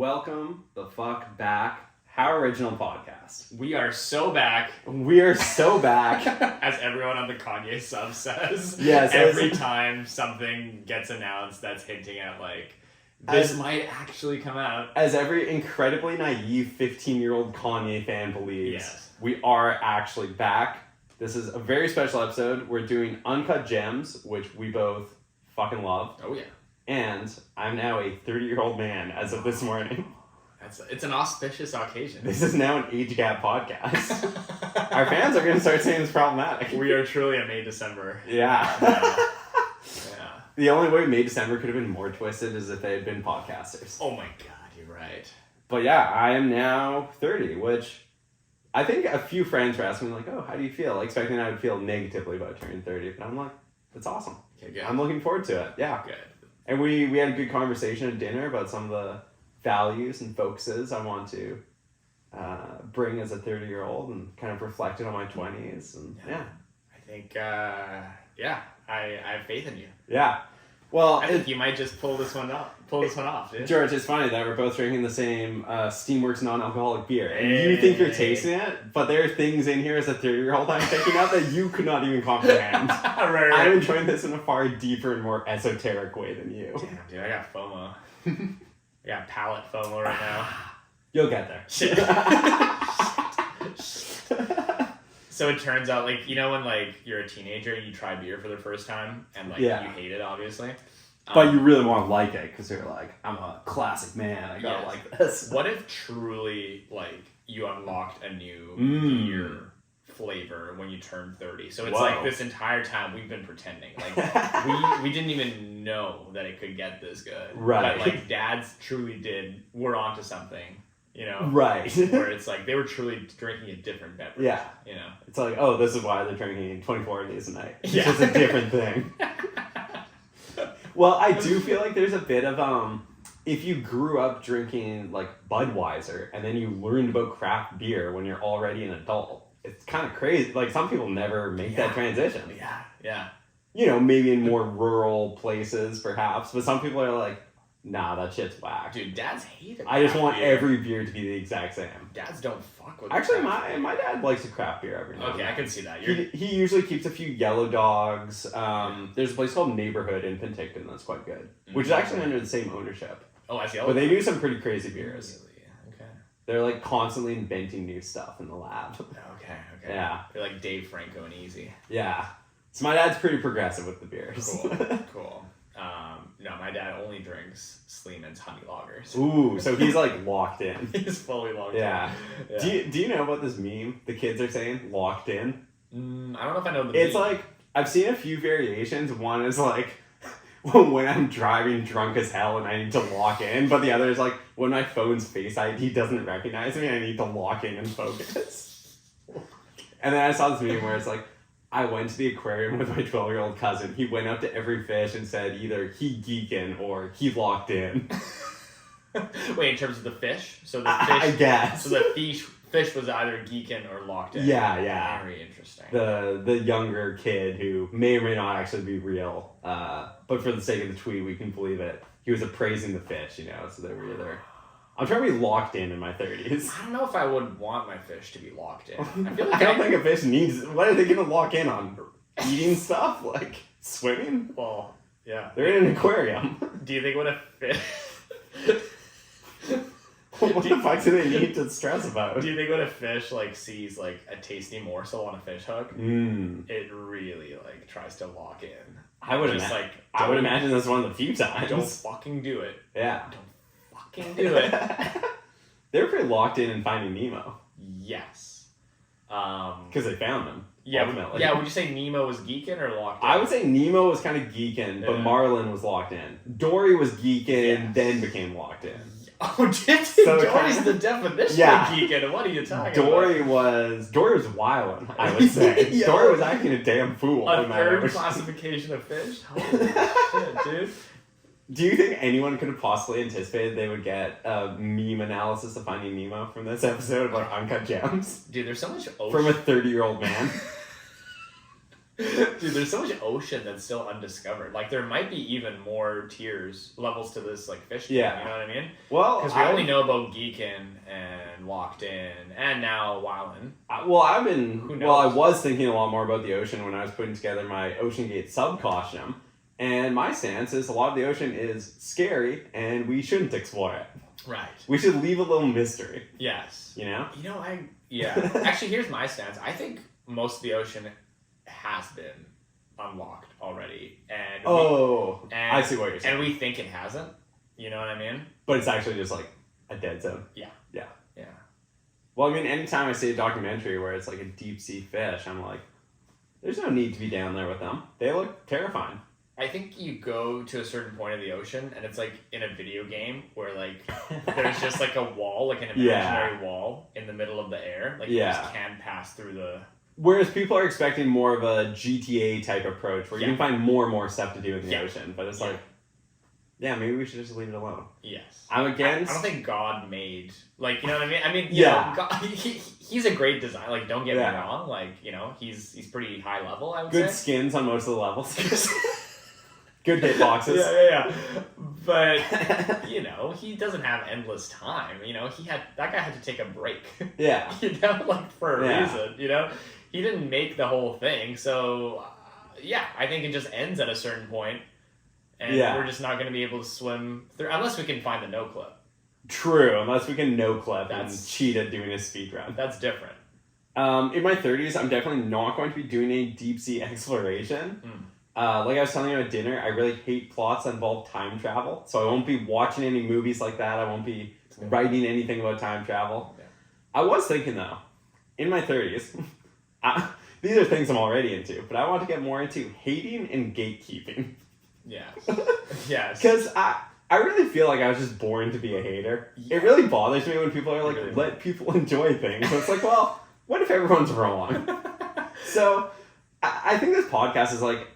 welcome the fuck back. How Original Podcast. We are so back. We are so back. As everyone on the Kanye sub says. Yes. Every time something gets announced that's hinting at like, this might actually come out. As every incredibly naive 15-year-old Kanye fan believes, Yes. We are actually back. This is a very special episode. We're doing Uncut Gems, which we both fucking love. Oh, yeah. And I'm now a 30-year-old man as of this morning. It's an auspicious occasion. This is now an age gap podcast. Our fans are going to start saying it's problematic. We are truly a May-December. Yeah. Yeah. The only way May December could have been more twisted is if they had been podcasters. Oh my god, you're right. But yeah, I am now 30, which I think a few friends were asking me like, oh, how do you feel? Expecting I would feel negatively about turning 30. But I'm like, that's awesome. Okay, good. I'm looking forward to it. Yeah. Good. And we had a good conversation at dinner about some of the values and focuses I want to bring as a 30-year-old and kind of reflected on my 20s. And yeah. I think, I have faith in you. Yeah. Well, I think you might just pull this one off, dude. George, it's funny that we're both drinking the same Steamworks non-alcoholic beer. And Hey. you think you're tasting it, but there are things in here as a 30-year-old I'm picking up that you could not even comprehend. Right. I'm enjoying this in a far deeper and more esoteric way than you. Damn, dude, I got FOMO. I got palate FOMO right now. You'll get there. Shit. So it turns out, like, you know when, like, you're a teenager and you try beer for the first time and, like, Yeah. you hate it, obviously. But you really want to like it because you're like, I'm a classic man. I gotta Yes. like this. What if truly, like, you unlocked a new beer flavor when you turned 30? So it's Whoa. like this entire time we've been pretending. Like, we didn't even know that it could get this good. Right. But, like, dads truly did. We're onto something. You know? Right. Where it's like they were truly drinking a different beverage. Yeah. You know? It's like, oh, this is why they're drinking 24 days a night. It's Yeah. just a different thing. Well, I do feel like there's a bit of, if you grew up drinking, like, Budweiser, and then you learned about craft beer when you're already an adult, it's kind of crazy. Like, some people never make that transition. Yeah. You know, maybe in more rural places, perhaps, but some people are like, nah, that shit's whack. Dude, dads hate it. I just want every beer to be the exact same. Dads don't fuck with Actually, craft beer. my dad likes a craft beer every now and Okay, then. I can see that. He usually keeps a few Yellow Dogs. There's a place called Neighborhood in Penticton that's quite good, which is actually under the same ownership. Oh, I see. But they do some pretty crazy beers. Really? Okay. They're like constantly inventing new stuff in the lab. Okay. Yeah. They're like Dave Franco and Easy. Yeah. So my dad's pretty progressive with the beers. Cool. No, my dad only drinks Sleeman's honey lagers. Ooh, so he's like locked in. He's fully locked Yeah. in. Do you know about this meme the kids are saying? Locked in? I don't know if I know the It's meme. like, I've seen a few variations. One is like, when I'm driving drunk as hell and I need to lock in, but the other is like, when my phone's Face ID doesn't recognize me, I need to lock in and focus. And then I saw this meme where it's like, I went to the aquarium with my 12-year-old cousin. He went up to every fish and said either he geekin or he locked in. Wait, in terms of the fish? So the fish, I guess. So the fish was either geekin or locked in. Yeah. Very interesting. The younger kid who may or may not actually be real, but for the sake of the tweet, we can believe it. He was appraising the fish, you know, so they were either... I'm trying to be locked in my 30s. I don't know if I would want my fish to be locked in. I feel I like don't think a fish needs... What are they going to lock in on? Eating stuff? Like, swimming? Well, yeah. They're in an aquarium. Do you think when a fish... What the fuck do they need to stress about? Do you think when a fish, like, sees, like, a tasty morsel on a fish hook, it really, like, tries to lock in? I would imagine that's one of the few times. Don't fucking do it. Yeah. Don't fucking do it. They were pretty locked in Finding Nemo. Yes. Because they found him. Yeah, ultimately. yeah. Would you say Nemo was geeking or locked in? I would say Nemo was kind of geeking, but Marlin was locked in. Dory was geeking, then became locked in. Oh, did So Dory's the definition of geeking. What are you talking Dory about? was wildin', I would say. Yo. Dory was acting a damn fool. A in that third ocean. classification of fish? Holy shit, dude. Do you think anyone could have possibly anticipated they would get a meme analysis of Finding Nemo from this episode about Uncut Gems? Dude, there's so much ocean. From a 30-year-old man? Dude, there's so much ocean that's still undiscovered. Like, there might be even more levels to this, like, fish game, Yeah. you know what I mean? Well, Because we only know about geekin and locked in, and now wildin'. I knows? was thinking a lot more about the ocean when I was putting together my Ocean Gate sub costume, and my stance is a lot of the ocean is scary, and we shouldn't explore it. Right. We should leave a little mystery. Yes. You know? Actually, here's my stance. I think most of the ocean has been unlocked already, and I see what you're saying. and we think it hasn't. You know what I mean? But it's actually just like a dead zone. Yeah. Well, I mean, anytime I see a documentary where it's like a deep sea fish, I'm like, there's no need to be down there with them. They look terrifying. I think you go to a certain point of the ocean, and it's like in a video game where like there's just like a wall, like an imaginary wall in the middle of the air. Like you just can't pass through the. Whereas people are expecting more of a GTA type approach where you can find more and more stuff to do in the ocean, but it's like, maybe we should just leave it alone. Yes. I'm against. I don't think God made, like, you know what I mean? I mean, you know, God, he's a great designer. Like, don't get me wrong. Like, you know, he's pretty high level, I would say. Good skins on most of the levels. Good hitboxes. Yeah. But, you know, he doesn't have endless time. You know, that guy had to take a break. Yeah. You know, like, for a reason, you know? He didn't make the whole thing. So, I think it just ends at a certain point. And we're just not going to be able to swim through, unless we can find the no clip. True, unless we can no clip and cheat at doing a speed run. That's different. In my 30s, I'm definitely not going to be doing any deep sea exploration. Like I was telling you at dinner, I really hate plots that involve time travel. So I won't be watching any movies like that. I won't be writing anything about time travel. Yeah. I was thinking, though, in my 30s, these are things I'm already into, but I want to get more into hating and gatekeeping. Yes. Because I really feel like I was just born to be a hater. Yeah. It really bothers me when people are like, let people enjoy things. So it's like, well, what if everyone's wrong? So I think this podcast is like,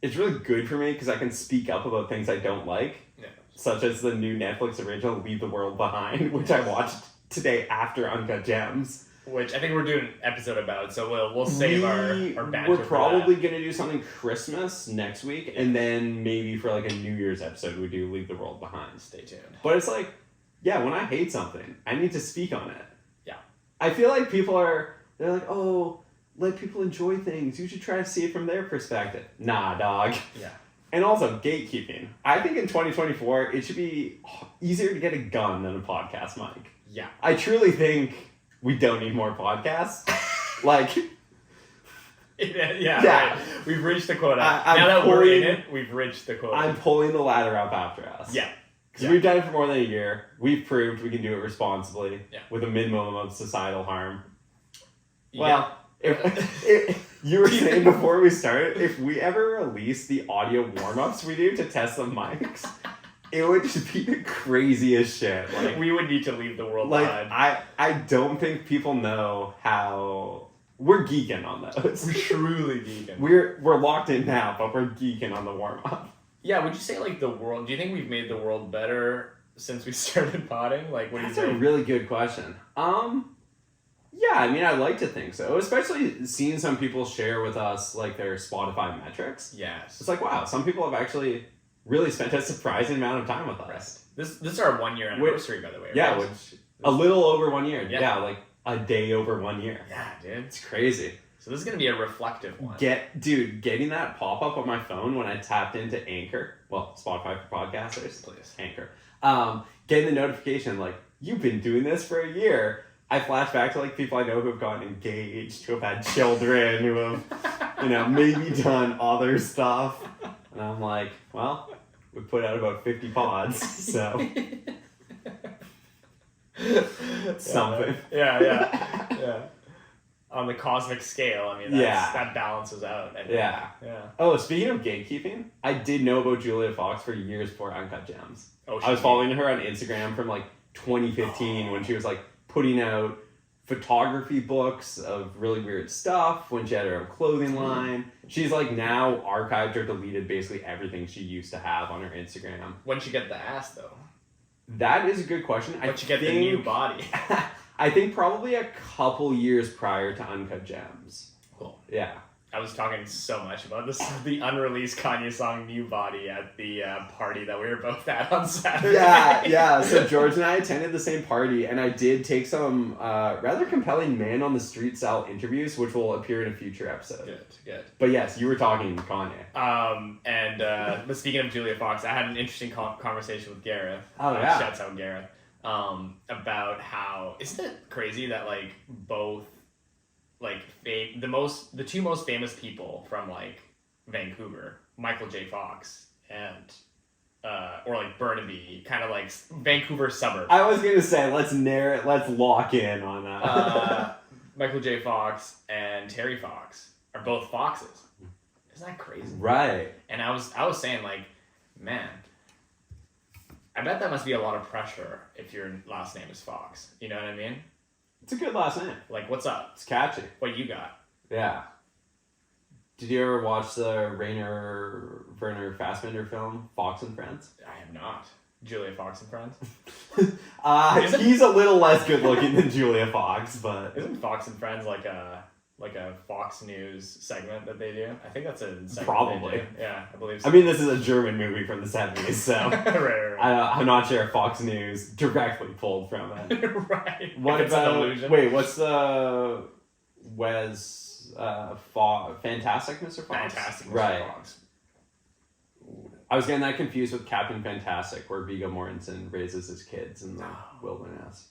it's really good for me because I can speak up about things I don't like. Yeah. Such as the new Netflix original, Leave the World Behind, which I watched today after Uncut Gems. Which I think we're doing an episode about, so we'll save our banter. We're probably going to do something Christmas next week, and then maybe for like a New Year's episode, we do Leave the World Behind. Stay tuned. But it's like, when I hate something, I need to speak on it. Yeah. I feel like they're like, oh, let people enjoy things. You should try to see it from their perspective. Nah, dog. Yeah. And also, gatekeeping. I think in 2024, it should be easier to get a gun than a podcast mic. Yeah. I truly think we don't need more podcasts. Like... Right. We've reached the quota. Now that we're in it, we've reached the quota. I'm pulling the ladder up after us. Yeah. Because we've done it for more than a year. We've proved we can do it responsibly with a minimum of societal harm. Well, if you were saying before we started, if we ever release the audio warm-ups we do to test the mics, it would just be the craziest shit. Like, we would need to leave the world behind. I don't think people know how... We're geeking on those. We're truly geeking. We're locked in now, but we're geeking on the warm-up. Yeah, would you say, like, the world... Do you think we've made the world better since we started potting? Like, what do you think? That's a really good question. Yeah, I mean, I like to think so. Especially seeing some people share with us, like, their Spotify metrics. Yes. It's like, wow, some people have actually really spent a surprising amount of time with us. Right. This is our 1 year anniversary, by the way, right? Yeah, which a little over 1 year. Yeah, like a day over 1 year. Yeah, dude. It's crazy. So this is going to be a reflective one. Getting that pop-up on my phone when I tapped into Anchor, well, Spotify for podcasters. Please. Anchor. Getting the notification, like, you've been doing this for a year. I flash back to, like, people I know who have gotten engaged, who have had children, who have, maybe done other stuff. And I'm like, well, we put out about 50 pods, so... Something. Yeah. On the cosmic scale, I mean, that balances out. Yeah. Oh, speaking of gatekeeping, I did know about Julia Fox for years before Uncut Gems. I was following her on Instagram from, like, 2015 when she was, like, putting out photography books of really weird stuff, when she had her own clothing line. She's, like, now archived or deleted basically everything she used to have on her Instagram. When'd she get the ass, though? That is a good question. When'd she get the new body? I think probably a couple years prior to Uncut Gems. Cool. Yeah. I was talking so much about the unreleased Kanye song "New Body" at the party that we were both at on Saturday. Yeah. So George and I attended the same party, and I did take some rather compelling man on the street style interviews, which will appear in a future episode. Good. But yes, you were talking Kanye. But speaking of Julia Fox, I had an interesting conversation with Gareth. Oh yeah. Shouts out Gareth. About how isn't it crazy that like both. Like the two most famous people from like Vancouver, Michael J. Fox and or like Burnaby, kind of like Vancouver suburb. I was gonna say let's lock in on that. Michael J. Fox and Terry Fox are both Foxes. Isn't that crazy? Right. And I was saying like, man, I bet that must be a lot of pressure if your last name is Fox. You know what I mean? It's a good last name. Like, what's up? It's catchy. What you got? Yeah. Did you ever watch the Werner Fassbinder film, Fox and Friends? I have not. Julia Fox and Friends? He's a little less good looking than Julia Fox, but... Isn't Fox and Friends like a Fox News segment that they do? I think that's a segment. Probably. They do. Yeah, I believe so. I mean, this is a German movie from the 70s, so... right. I'm not sure if Fox News directly pulled from it. Right. What about... Wait, what's the... Fantastic Mr. Fox? Fantastic Mr. Right. Fox. I was getting that confused with Captain Fantastic, where Viggo Mortensen raises his kids in the wilderness.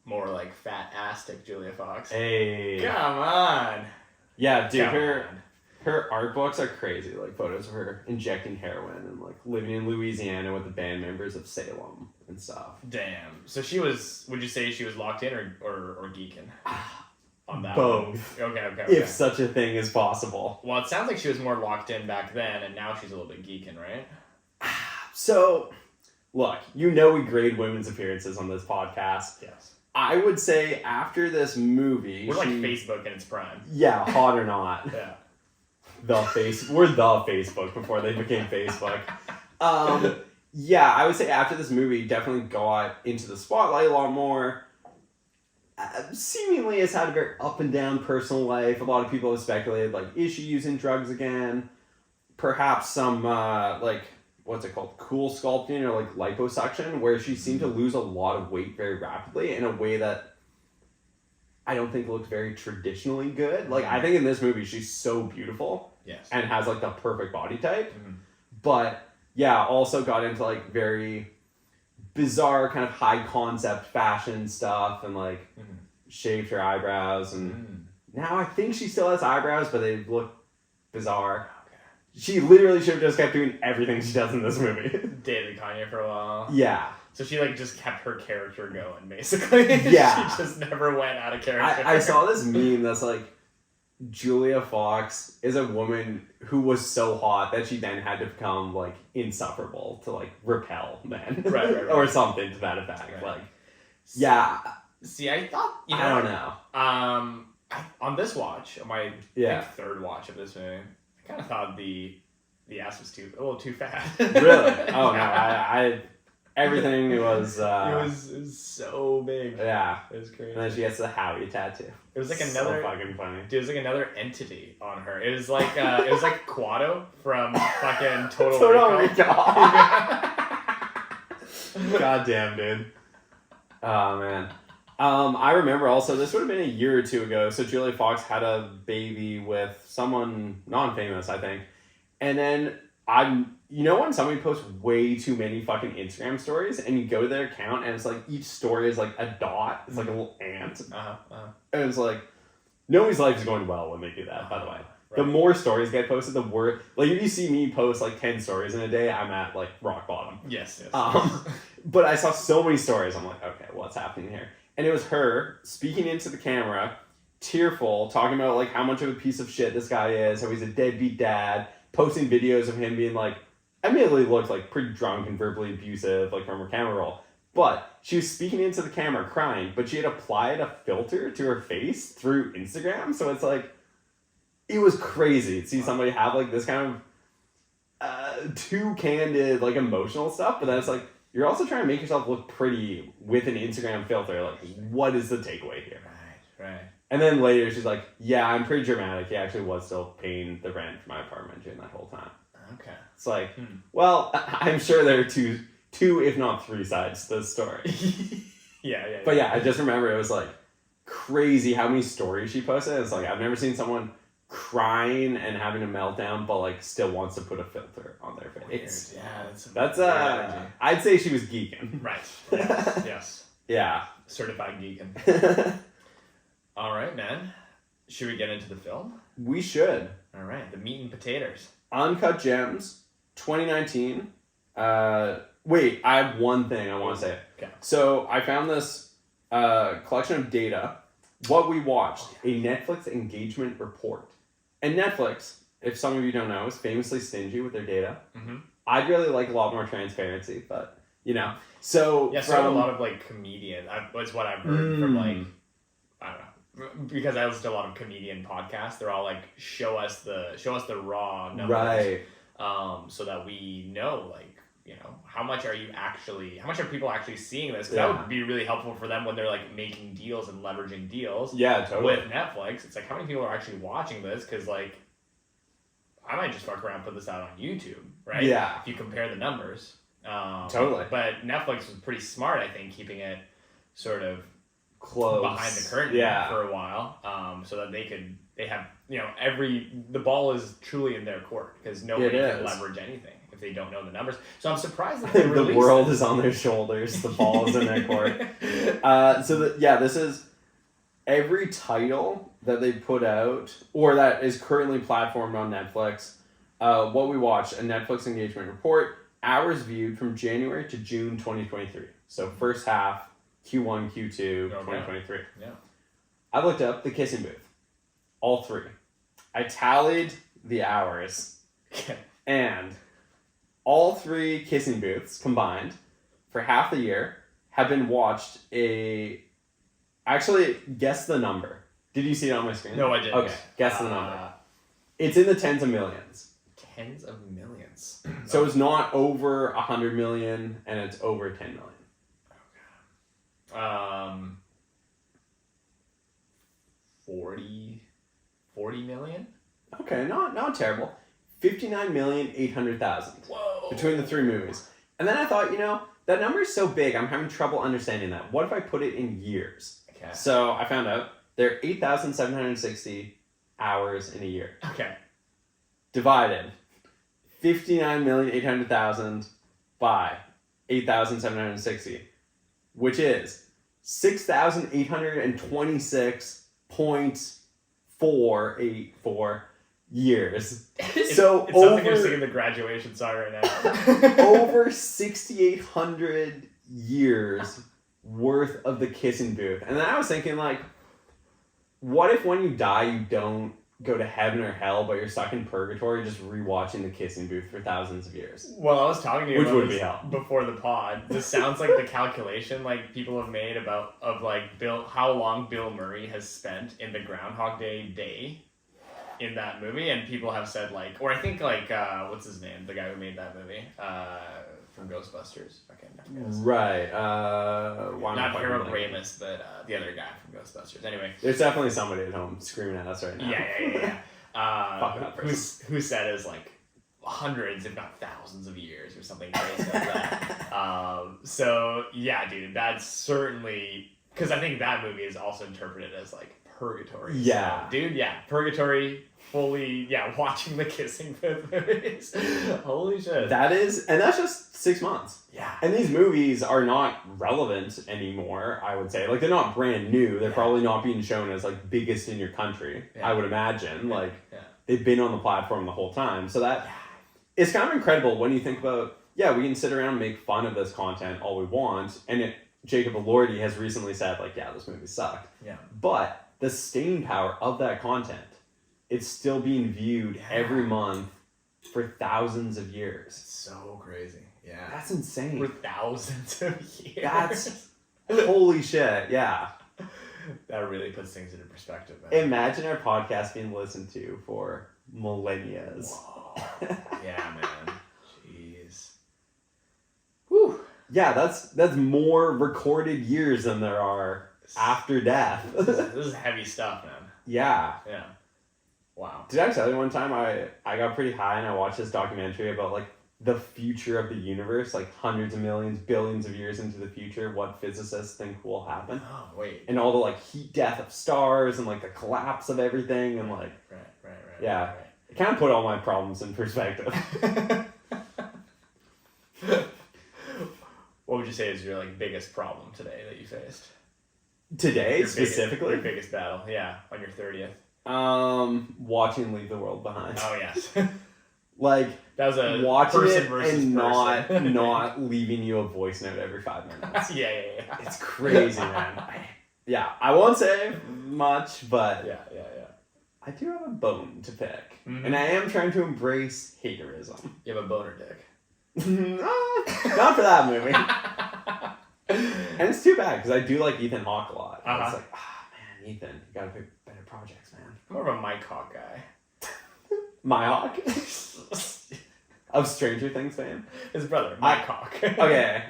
More like fat-astic Julia Fox. Hey. Come on. Yeah, dude, Come her art books are crazy. Like photos of her injecting heroin and like living in Louisiana with the band members of Salem and stuff. Damn. So she was, would you say she was locked in or geekin? On that Both. One? Okay. If such a thing is possible. Well, it sounds like she was more locked in back then, and now she's a little bit geekin', right? So, look, you know we grade women's appearances on this podcast. Yes. I would say after this movie... We're like Facebook in its prime. Yeah, hot or not. Yeah. We're the Facebook before they became Facebook. Yeah, I would say after this movie, definitely got into the spotlight a lot more. Seemingly has had a very up and down personal life. A lot of people have speculated, like, is she using drugs again? Perhaps some, what's it called? Cool sculpting or, like, liposuction, where she seemed to lose a lot of weight very rapidly in a way that I don't think looked very traditionally good. Like, I think in this movie, she's so beautiful. Yes. And has, like, the perfect body type. Mm-hmm. But, yeah, also got into, like, very bizarre kind of high concept fashion stuff and, like, shaved her eyebrows. And now I think she still has eyebrows, but they look bizarre. Okay. She literally should have just kept doing everything she does in this movie. Dated Kanye for a while. Yeah. So she, like, just kept her character going, basically. Yeah. She just never went out of character. I saw this meme that's like, Julia Fox is a woman who was so hot that she then had to become, like, insufferable to, like, repel men. Right. Or something to that effect. Right. Like, yeah. See, I thought, I don't know. On this watch, on my third watch of this movie, I kind of thought the ass was a little too fat. Really? Oh, no. I everything was... it was so big. Yeah. It was crazy. And then she gets the Howie tattoo. It was like so another... fucking funny. Dude, it was like another entity on her. It was like Quado from fucking Total Recall. God damn, dude. Oh, man. I remember also, this would have been a year or two ago, so Julia Fox had a baby with someone non-famous, I think. And then, you know when somebody posts way too many fucking Instagram stories, and you go to their account, and it's like, each story is like a dot, it's like a little ant. And it's like, nobody's life is going well when they do that, by the way. Right. The more stories get posted, the worse. Like, if you see me post, like, 10 stories in a day, I'm at, like, rock bottom. Yes. But I saw so many stories, I'm like, okay, what's happening here? And it was her speaking into the camera, tearful, talking about, like, how much of a piece of shit this guy is, how he's a deadbeat dad, posting videos of him being, like, admittedly looked, like, pretty drunk and verbally abusive, like, from her camera roll. But she was speaking into the camera, crying, but she had applied a filter to her face through Instagram, so it's, like, it was crazy to see somebody have, like, this kind of too candid, like, emotional stuff, but then it's, like, you're also trying to make yourself look pretty with an Instagram filter. Like, what is the takeaway here? Right. And then later she's like, yeah, I'm pretty dramatic. He actually was still paying the rent for my apartment during that whole time. Okay. It's like, well, I'm sure there are two, if not three sides to the story. Yeah. But yeah, I just remember it was like crazy how many stories she posted. It's like, I've never seen someone crying and having a meltdown, but like still wants to put a filter on their face. Weird. Yeah, that's I'd say she was geeking. Right. Yes. Yeah. Certified geekin. All right, man. Should we get into the film? We should. All right, the meat and potatoes. Uncut Gems, 2019. Wait, I have one thing I want to say. Okay. So I found this collection of data. What we watched, a Netflix engagement report. And Netflix, if some of you don't know, is famously stingy with their data. Mm-hmm. I'd really like a lot more transparency, but, you know. So yeah, so a lot of, like, comedians. That's what I've heard from, like, I don't know. Because I listen to a lot of comedian podcasts. They're all, like, show us the raw numbers. Right. So that we know, like, you know, how much are people actually seeing this? Because that would be really helpful for them when they're, like, making deals and leveraging deals. Yeah, totally. With Netflix. It's like, how many people are actually watching this? Because, like, I might just fuck around and put this out on YouTube, right? Yeah. If you compare the numbers. Totally. But Netflix was pretty smart, I think, keeping it sort of close behind the curtain for a while, so that they have, you know, the ball is truly in their court because nobody can leverage anything if they don't know the numbers. So I'm surprised that they the world is on their shoulders. The ball is in their court. This is every title that they put out or that is currently platformed on Netflix. What we watched, a Netflix engagement report, hours viewed from January to June 2023. So first half. Q1, Q2, 2023. Yeah. I looked up the kissing booth. All three. I tallied the hours. Okay. And all three kissing booths combined for half the year have been watched Actually, guess the number. Did you see it on my screen? No, I didn't. Okay, guess the number. It's in the tens of millions. Tens of millions. So it's not over 100 million and it's over 10 million. 40 million? Okay, not terrible. 59,800,000. Whoa. Between the three movies. And then I thought, you know, that number is so big, I'm having trouble understanding that. What if I put it in years? Okay. So I found out there are 8,760 hours in a year. Okay. Divided 59,800,000 by 8,760, which is 6,826.484 years. So it sounds like you're singing the graduation song right now. Over 6,800 years worth of the kissing booth. And then I was thinking, like, what if when you die you don't go to heaven or hell, but you're stuck in purgatory just rewatching the kissing booth for thousands of years? Well, I was talking to you about this hell. Before the pod. This sounds like the calculation like people have made how long Bill Murray has spent in the Groundhog Day in that movie, and people have said like, or I think like what's his name, the guy who made that movie from Ghostbusters. Okay, right. Not Harold Ramis, but the other guy from Ghostbusters. Anyway, there's definitely somebody at home screaming at us right now. Yeah. Fuck that person. Who said is like hundreds, if not thousands of years or something crazy like that. So yeah, dude, that's certainly because I think that movie is also interpreted as like purgatory. Yeah. So, dude, yeah, purgatory. Fully, watching the kissing booth movies. Holy shit. And that's just 6 months. Yeah. And these movies are not relevant anymore, I would say. Like, they're not brand new. They're probably not being shown as, like, biggest in your country, I would imagine. Like, they've been on the platform the whole time. So that it's kind of incredible when you think about, we can sit around and make fun of this content all we want. And Jacob Elordi has recently said, like, this movie sucked. Yeah. But the staying power of that content, it's still being viewed every month for thousands of years. It's so crazy. Yeah. That's insane. For thousands of years. That's holy shit. Yeah. That really puts things into perspective, man. Imagine our podcast being listened to for millennia. Whoa. Yeah, man. Jeez. Whew. Yeah, that's more recorded years than there are after death. This is heavy stuff, man. Yeah. Yeah. Wow. Did I tell you one time I got pretty high and I watched this documentary about like the future of the universe, like hundreds of millions, billions of years into the future, what physicists think will happen. Oh, wait. And all the like heat death of stars and like the collapse of everything and like Right. Yeah. Right. It kind of put all my problems in perspective. What would you say is your like biggest problem today that you faced? Today, Your specifically? your biggest battle, yeah, on your 30th. Watching Leave the World Behind. Oh, yes. Like, That was a watching person it versus and person. not leaving you a voice note every 5 minutes. yeah. It's crazy, man. I won't say much, but Yeah. I do have a bone to pick. Mm-hmm. And I am trying to embrace haterism. You have a boner dick. Not for that movie. And it's too bad, because I do like Ethan Hawke a lot. Uh-huh. It's like, man, Ethan, you gotta pick better projects, man. I'm more of a Mike Hawk guy. My Hawk? Of Stranger Things fame? His brother, Mike Hawk. Okay.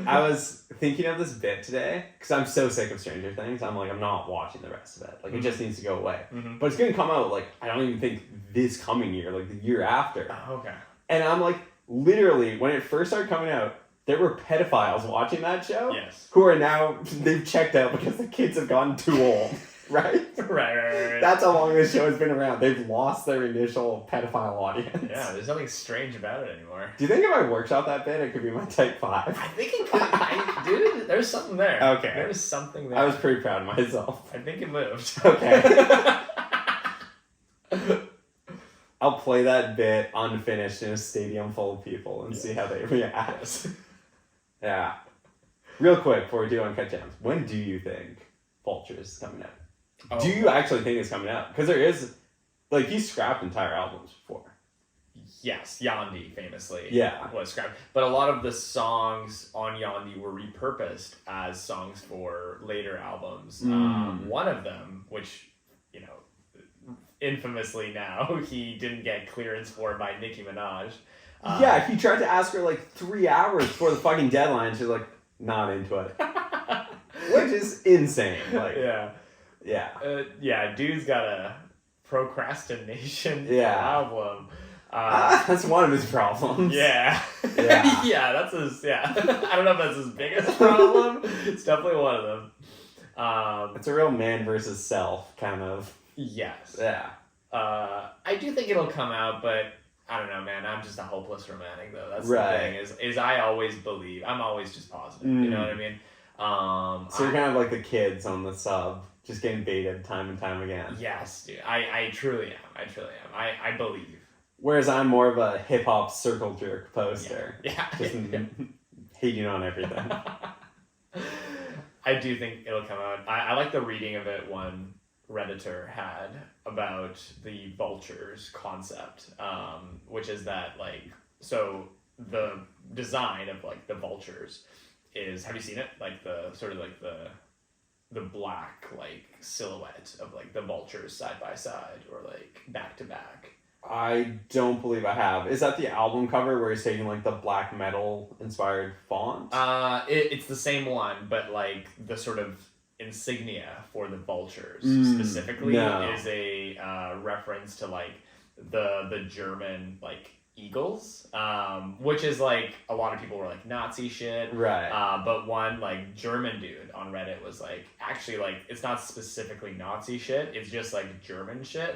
I was thinking of this bit today, because I'm so sick of Stranger Things. I'm not watching the rest of it. Like, it just needs to go away. Mm-hmm. But it's going to come out, like, I don't even think this coming year, like, the year after. Oh, okay. And I'm like, literally, when it first started coming out, there were pedophiles watching that show. Yes. Who are now, they've checked out because the kids have gotten too old. Right? Right. That's how long this show has been around. They've lost their initial pedophile audience. Yeah, there's nothing strange about it anymore. Do you think if I workshop that bit, it could be my type 5? I think it could. Dude, there's something there. Okay. There's something there. I was pretty proud of myself. I think it moved. Okay. I'll play that bit unfinished in a stadium full of people and see how they react. Yes. Yeah. Real quick, before we do Uncut Gems, when do you think Vultures is coming out? Oh. Do you actually think it's coming out? Because there is, like, he's scrapped entire albums before. Yes, Yandi famously was scrapped. But a lot of the songs on Yandi were repurposed as songs for later albums. One of them, which, infamously now, he didn't get clearance for by Nicki Minaj. He tried to ask her, like, 3 hours before the fucking deadline. She's like, not into it. Which is insane. Like, Yeah, dude's got a procrastination problem. That's one of his problems. Yeah. Yeah. That's his, I don't know if that's his biggest problem. It's definitely one of them. It's a real man versus self kind of. Yes. Yeah. I do think it'll come out, but I don't know, man. I'm just a hopeless romantic, though. That's right. the thing, is I always believe. I'm always just positive. You know what I mean? So you're kind of like the kids on the sub, just getting baited time and time again. Yes, dude. I truly am. I believe. Whereas I'm more of a hip-hop circle jerk poster. Yeah. Just hating on everything. I do think it'll come out. I like the reading of it one Redditor had about the vultures concept, which is that, like, so the design of, like, the vultures is, have you seen it? Like, the sort of like the black, like, silhouette of, like, the vultures side by side or, like, back to back. I don't believe I have. Is that the album cover where he's taking, like, the black metal inspired font? It's the same one, but, like, the sort of insignia for the vultures specifically is a reference to, like, the German, like, eagles, which is, like, a lot of people were like Nazi shit, right? But one, like, German dude on Reddit was like, actually, like, it's not specifically Nazi shit, it's just, like, German shit.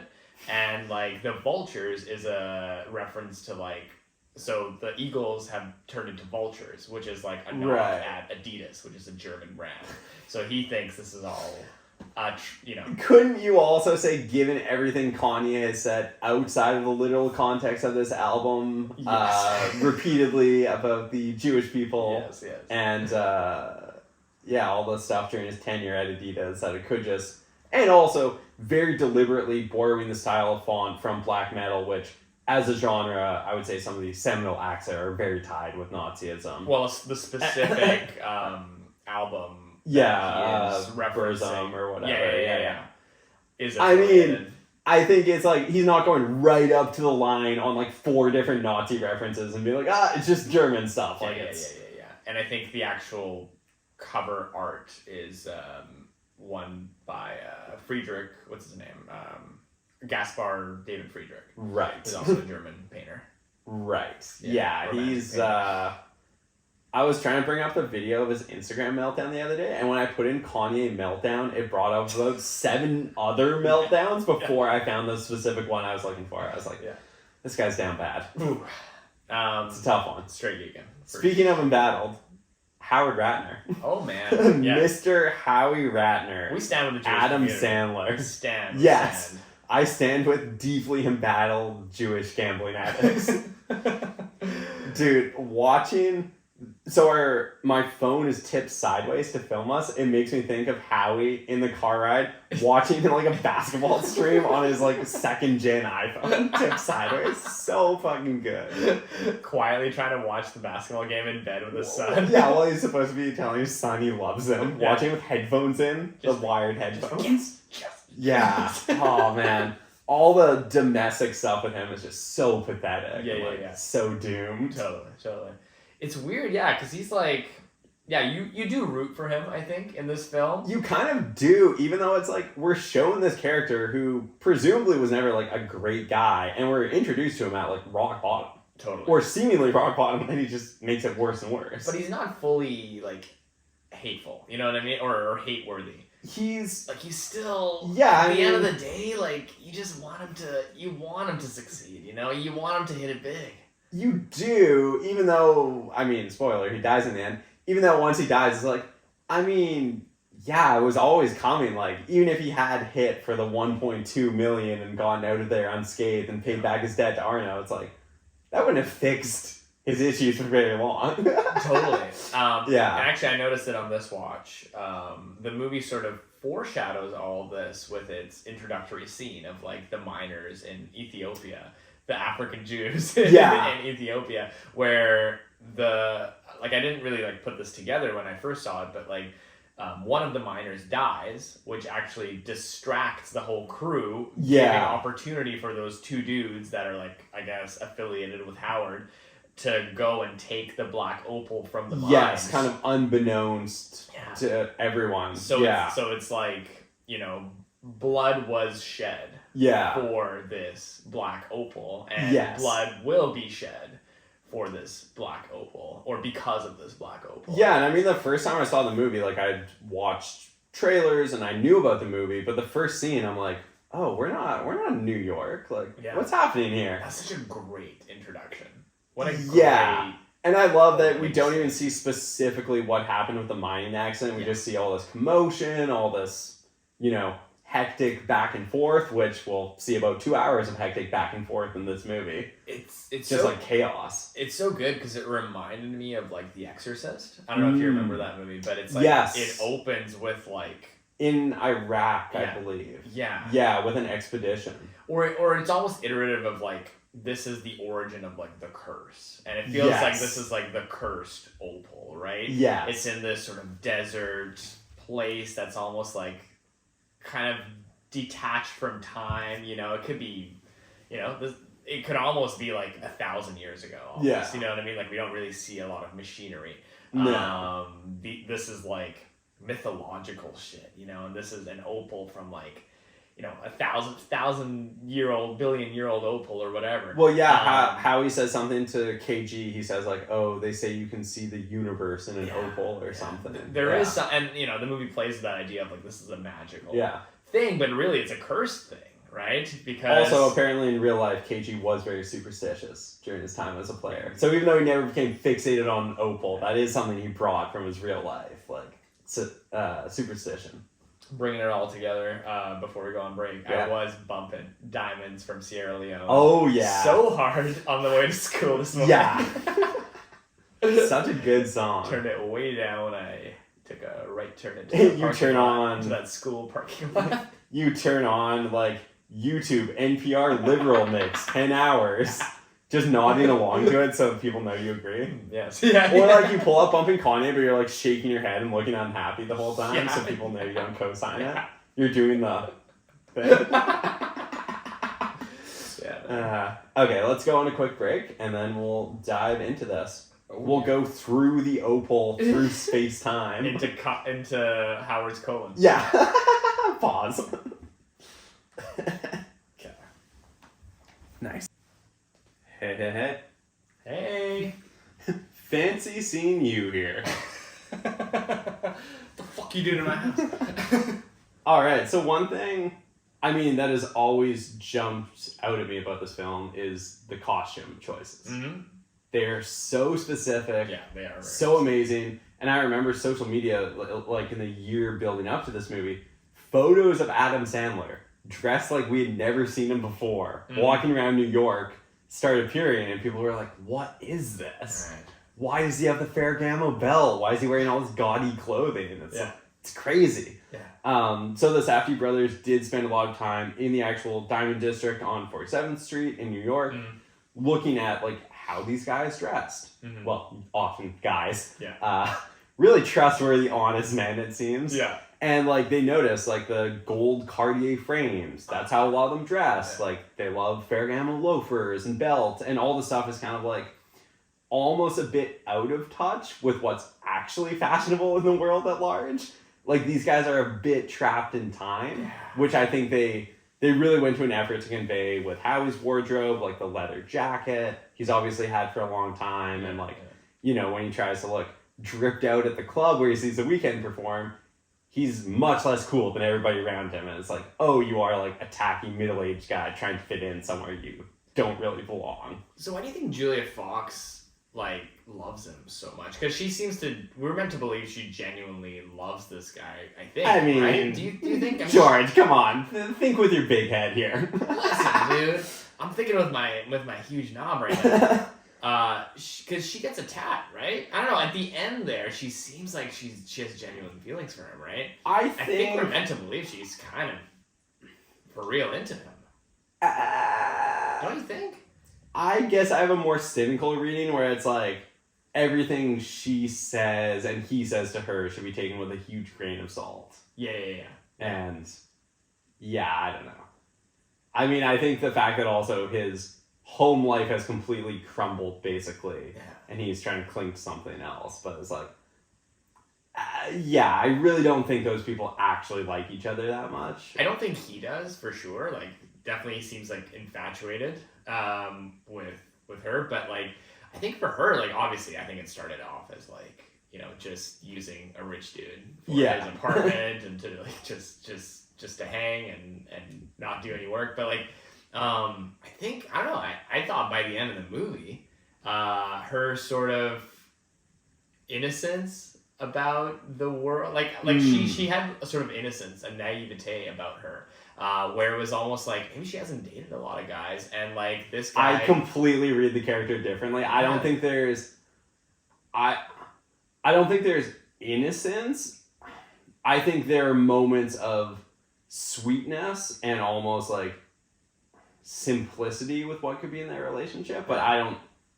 And, like, the vultures is a reference to, like, so the eagles have turned into vultures, which is, like, a nod at Adidas, which is a German brand. So he thinks this is all, Couldn't you also say, given everything Kanye has said outside of the literal context of this album, repeatedly about the Jewish people, and, all the stuff during his tenure at Adidas, that it could just... And also, very deliberately borrowing the style of font from black metal, which, as a genre, I would say some of these seminal acts are very tied with Nazism. Well, the specific album... Burzum or whatever. I think it's like, he's not going right up to the line on, like, 4 different Nazi references and be like, it's just German stuff. And I think the actual cover art is... one by Friedrich. What's his name? Gaspar David Friedrich. Right. He's also a German painter. Right. Yeah, he's... I was trying to bring up the video of his Instagram meltdown the other day, and when I put in Kanye meltdown, it brought up about 7 other meltdowns before I found the specific one I was looking for. I was like, this guy's down bad. It's a tough one. Straight geekin. Speaking of embattled, Howard Ratner. Oh, man. Yes. Mr. Howie Ratner. We stand with the Jewish Adam community. Sandler. We stand. Yes. Stand. I stand with deeply embattled Jewish gambling addicts. Dude, watching... So my phone is tipped sideways to film us. It makes me think of Howie in the car ride watching like a basketball stream on his like 2nd-gen iPhone tipped sideways. So fucking good. Quietly trying to watch the basketball game in bed with his son. Yeah, well, he's supposed to be telling his son he loves him. Yeah. Watching with headphones in, the wired headphones. Yes. Yeah. Oh man. All the domestic stuff with him is just so pathetic. Yeah. So doomed. Totally. It's weird, yeah, because he's like, you do root for him, I think, in this film. You kind of do, even though it's like, we're showing this character who presumably was never like a great guy, and we're introduced to him at like rock bottom. Totally. Or seemingly rock bottom, and he just makes it worse and worse. But he's not fully, like, hateful, you know what I mean? Or hate-worthy. He's still, yeah, at the end of the day, like, you just want him to succeed, you know? You want him to hit it big. You do, even though, I mean, spoiler, he dies in the end. Even though once he dies, it's like, I mean, yeah, it was always coming. Like, even if he had hit for the 1.2 million and gone out of there unscathed and paid back his debt to Arno, it's like, that wouldn't have fixed his issues for very long. Totally. Yeah. Actually, I noticed it on this watch. The movie sort of foreshadows all of this with its introductory scene of, like, the miners in Ethiopia. The African Jews in Ethiopia, where I didn't really like put this together when I first saw it, but like one of the miners dies, which actually distracts the whole crew, giving opportunity for those 2 dudes that are like, I guess, affiliated with Howard to go and take the black opal from the mines. Yes, kind of unbeknownst to everyone. So it's like, you know, blood was shed. For this black opal, and blood will be shed for this black opal, or because of this black opal. Yeah, and I mean, the first time I saw the movie, like, I watched trailers and I knew about the movie, but the first scene, I'm like, oh, we're not in New York. Like, what's happening here? That's such a great introduction. What a great... And I love that we don't even see specifically what happened with the mining accident. We just see all this commotion, all this, you know, hectic back and forth, which we'll see about 2 hours of hectic back and forth in this movie. It's just so, like chaos. It's so good because it reminded me of like The Exorcist. I don't know if you remember that movie, but it's like it opens with like in Iraq, I believe. Yeah, with an expedition. Or it's almost iterative of like, this is the origin of like the curse, and it feels like this is like the cursed opal, right? Yeah, it's in this sort of desert place that's almost like kind of detached from time, you know. It could be, you know, it could almost be like 1,000 years ago almost, you know what I mean? Like, we don't really see a lot of machinery. No. This is like mythological shit, you know, and this is an opal from like, you know, 1,000-year-old, billion-year-old opal or whatever. Well, yeah, how he says something to KG, he says like, oh, they say you can see the universe in an opal or something. There is some, and you know, the movie plays with that idea of like, this is a magical thing, but really it's a cursed thing, right? Because also, apparently in real life, KG was very superstitious during his time as a player. So even though he never became fixated on opal, that is something he brought from his real life, like superstition. Bringing it all together before we go on break, I was bumping Diamonds from Sierra Leone. Oh, yeah. So hard on the way to school this morning. Yeah. Such a good song. Turned it way down. I took a right turn into to that school parking lot. You turn on, like, YouTube, NPR Liberal Mix, 10 hours. Just nodding along to it so people know you agree. Yes. Or like you pull up bumping Kanye, but you're like shaking your head and looking unhappy the whole time, so people know you don't co-sign it. You're doing the thing. Okay, let's go on a quick break and then we'll dive into this. will go through the opal, through space-time. into Howard's colon. Yeah. Pause. Okay. Nice. Hey. Hey. Fancy seeing you here. What the fuck you doing in my house? Alright, so one thing, I mean, that has always jumped out at me about this film is the costume choices. Mm-hmm. They're so specific. Yeah, they are. So amazing. And I remember social media, like in the year building up to this movie, photos of Adam Sandler dressed like we had never seen him before, walking around New York, started appearing, and people were like, what is this? Right. Why does he have the Ferragamo belt? Why is he wearing all this gaudy clothing? It's crazy. Yeah. So the Safdie brothers did spend a lot of time in the actual Diamond District on 47th Street in New York, looking at like how these guys dressed. Mm-hmm. Well, often guys. Yeah. Really trustworthy, honest men, it seems. Yeah. And like they notice like the gold Cartier frames. That's how a lot of them dress. Yeah. Like they love Ferragamo loafers and belts, and all the stuff is kind of like almost a bit out of touch with what's actually fashionable in the world at large. Like these guys are a bit trapped in time, which I think they really went to an effort to convey with Howie's wardrobe, like the leather jacket he's obviously had for a long time, and like, you know, when he tries to look dripped out at the club where he sees The Weeknd perform, he's much less cool than everybody around him, and it's like, oh, you are like a tacky middle-aged guy trying to fit in somewhere you don't really belong. So why do you think Julia Fox like loves him so much? Because she seems to, we're meant to believe she genuinely loves this guy, I think. I mean, right? Do you think? George, come on, think with your big head here. Listen, dude, I'm thinking with my huge knob right now. Because she gets a tat, right? I don't know. At the end there, she seems like she has genuine feelings for him, right? I think we're meant to believe she's kind of for real into him. Don't you think? I guess I have a more cynical reading where it's like everything she says and he says to her should be taken with a huge grain of salt. Yeah. And yeah, I don't know. I mean, I think the fact that also his home life has completely crumbled, basically, and he's trying to cling to something else, but it's like, I really don't think those people actually like each other that much. I don't think he does, for sure. Like, definitely seems like infatuated with her, but like, I think for her, like, obviously, I think it started off as like, you know, just using a rich dude for his apartment and to like just to hang and not do any work, but like, I think, I don't know, I thought by the end of the movie, her sort of innocence about the world, like she had a sort of innocence, a naivete about her, where it was almost like maybe she hasn't dated a lot of guys, and like this guy. I completely read the character differently. I don't think there's, I don't think there's innocence. I think there are moments of sweetness and almost like simplicity with what could be in their relationship, but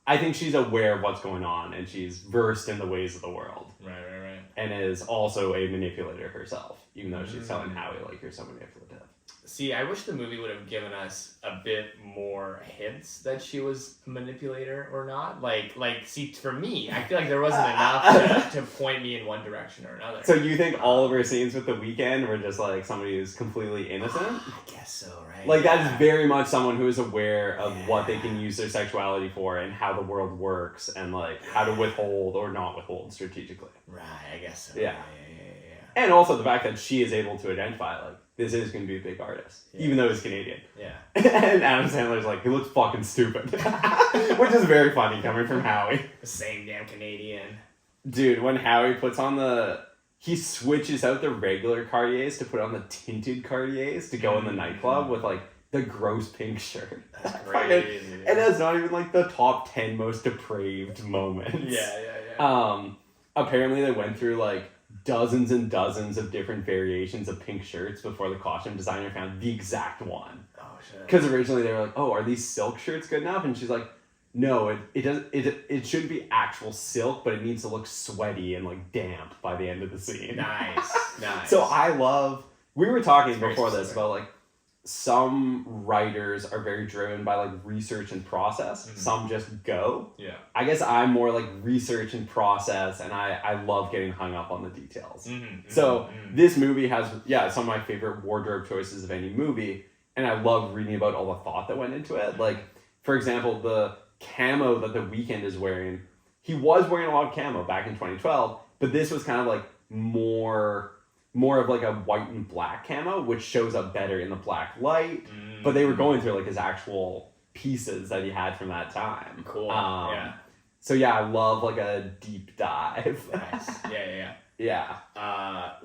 I think she's aware of what's going on and she's versed in the ways of the world. Right. And is also a manipulator herself, even though she's telling Howie, like, you're so manipulative. See, I wish the movie would have given us a bit more hints that she was a manipulator or not. Like, see, for me, I feel like there wasn't enough to point me in one direction or another. So you think all of her scenes with The Weeknd were just, like, somebody who's completely innocent? I guess so, right? Like, that is very much someone who is aware of what they can use their sexuality for and how the world works and, like, how to withhold or not withhold strategically. Right, I guess so. Yeah. And also the fact that she is able to identify, like, this is going to be a big artist, even though he's Canadian. Yeah. And Adam Sandler's like, he looks fucking stupid. Which is very funny coming from Howie. The same damn Canadian. Dude, when Howie puts on he switches out the regular Cartiers to put on the tinted Cartiers to go in the nightclub with, like, the gross pink shirt. That's crazy. And that's not even, like, the top 10 most depraved moments. Yeah. Apparently they went through, like, dozens and dozens of different variations of pink shirts before the costume designer found the exact one. Oh shit. Because originally they were like, oh, are these silk shirts good enough? And she's like, no, it shouldn't be actual silk, but it needs to look sweaty and like damp by the end of the scene. Nice. So we were talking before this about like some writers are very driven by like research and process. Some just go. Yeah. I guess I'm more like research and process, and I love getting hung up on the details. This movie has some of my favorite wardrobe choices of any movie, and I love reading about all the thought that went into it. Like, for example, the camo that The Weeknd is wearing, he was wearing a lot of camo back in 2012, but this was kind of like more of like a white and black camo, which shows up better in the black light. But they were going through like his actual pieces that he had from that time. Cool. So yeah, I love like a deep dive. Nice. Yeah.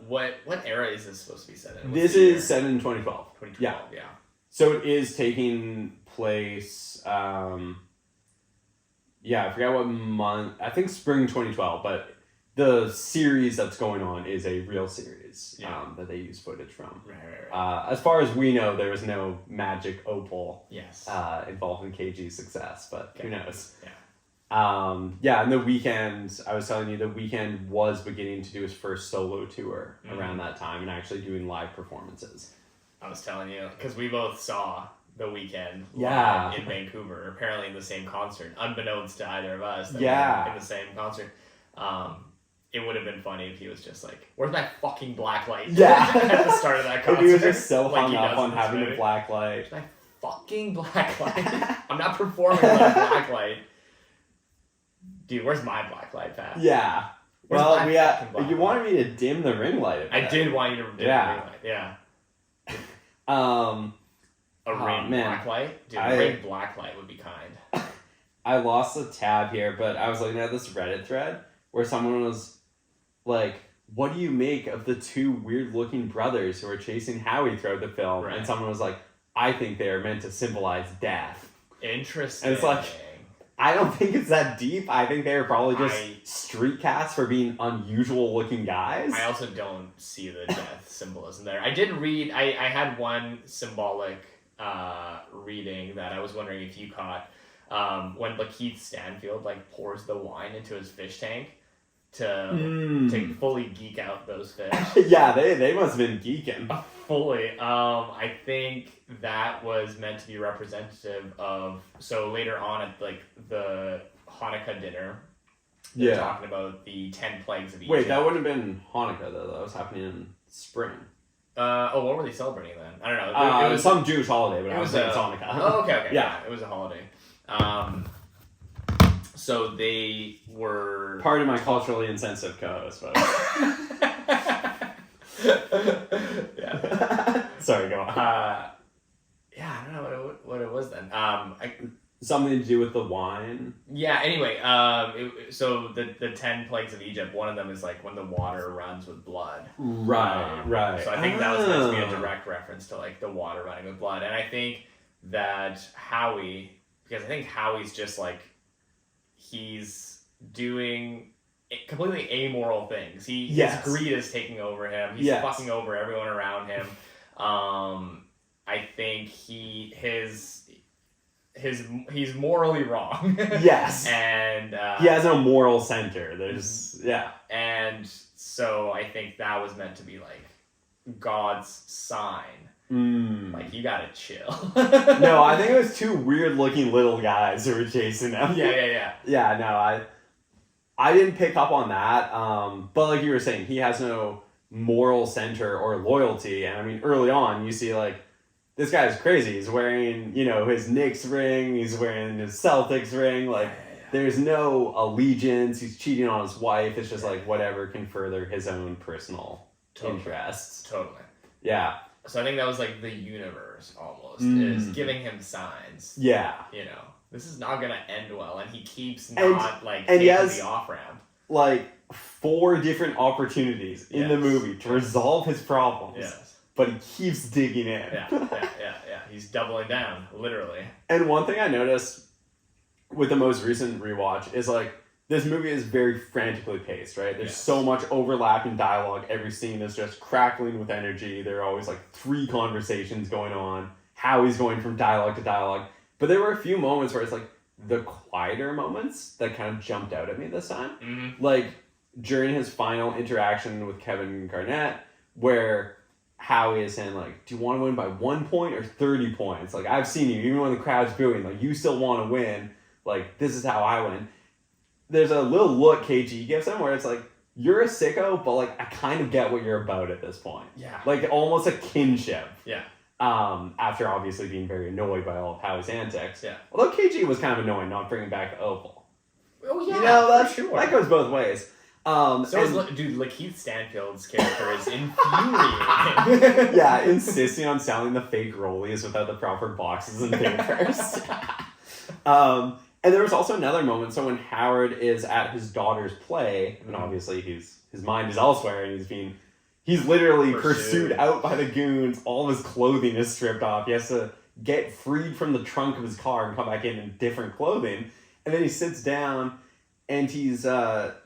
What era is this supposed to be set in? This is set in 2012. 2012. Yeah. So it is taking place. I forgot what month. I think spring 2012, but the series that's going on is a real series that they use footage from. Right. As far as we know, there was no magic opal involved in KG's success, but who knows? Yeah. And The Weeknd, I was telling you, The Weeknd was beginning to do his first solo tour around that time and actually doing live performances. I was telling you, because we both saw The Weeknd in Vancouver, apparently in the same concert, unbeknownst to either of us that we were in the same concert. It would have been funny if he was just like, "Where's my fucking black light?" At the start of that concert. If he was just so hung up on having a black light. Where's my fucking black light? I'm not performing without a black light. Dude, where's my black light, Pat? Yeah. Well, you wanted me to dim the ring light. I did want you to dim the ring light. Yeah. A ring black light? Dude, a ring black light would be kind. I lost the tab here, but I was looking at this Reddit thread where someone was like, what do you make of the two weird-looking brothers who are chasing Howie throughout the film? Right. And someone was like, I think they are meant to symbolize death. Interesting. And it's like, I don't think it's that deep. I think they were probably just street cats for being unusual-looking guys. I also don't see the death symbolism there. I did read, I had one symbolic reading that I was wondering if you caught. When Lakeith Stanfield pours the wine into his fish tank to fully geek out those fish. Yeah, they must have been geeking. Fully. I think that was meant to be representative of, so later on at the Hanukkah dinner, they're talking about the 10 plagues of Egypt. Wait, that wouldn't have been Hanukkah though. That was happening in spring. What were they celebrating then? I don't know. It was some Jewish holiday, but it was Hanukkah. Oh, okay. Yeah, it was a holiday. So they were... Pardon my culturally insensitive co-host, folks. Yeah. Sorry, go on. I don't know what it was then. Something to do with the wine? Yeah, anyway, so the 10 plagues of Egypt, one of them is when the water runs with blood. Right. So I think that was meant to be a direct reference to the water running with blood. And I think that Howie... Because I think Howie's just he's doing completely amoral things. His greed is taking over him. He's fucking over everyone around him. I think he's morally wrong. Yes. And he has no moral center. There's And so I think that was meant to be God's sign. You gotta chill. No, I think it was two weird-looking little guys who were chasing them. Yeah. Yeah, no, I didn't pick up on that. But like you were saying, he has no moral center or loyalty. And I mean, early on, you see this guy's crazy. He's wearing, his Knicks ring. He's wearing his Celtics ring. There's no allegiance. He's cheating on his wife. It's just whatever can further his own personal interests. Totally. Yeah. So I think that was the universe almost is giving him signs. Yeah. This is not gonna end well, and he keeps not and taking the off ramp. 4 different opportunities in the movie to resolve his problems. Yes. But he keeps digging in. Yeah. He's doubling down, literally. And one thing I noticed with the most recent rewatch is this movie is very frantically paced, right? There's so much overlapping dialogue. Every scene is just crackling with energy. There are always 3 conversations going on. Howie's going from dialogue to dialogue. But there were a few moments where it's the quieter moments that kind of jumped out at me this time. Mm-hmm. During his final interaction with Kevin Garnett, where Howie is saying, like, do you want to win by 1 point or 30 points? Like, I've seen you, even when the crowd's booing, like, you still want to win. Like, this is how I win. There's a little look KG gives him where it's like, you're a sicko, but, like, I kind of get what you're about at this point. Yeah. Like, almost a kinship. Yeah. After obviously being very annoyed by all of Howie's antics. Yeah. Although KG was kind of annoying not bringing back the opal. Oh, yeah, you know, for sure. That goes both ways. Dude, Lakeith Stanfield's character is infuriating. Yeah, insisting on selling the fake rollies without the proper boxes and papers. And there was also another moment, so when Howard is at his daughter's play, and obviously his mind is elsewhere, and he's literally pursued out by the goons, all of his clothing is stripped off, he has to get freed from the trunk of his car and come back in different clothing, and then he sits down, and he's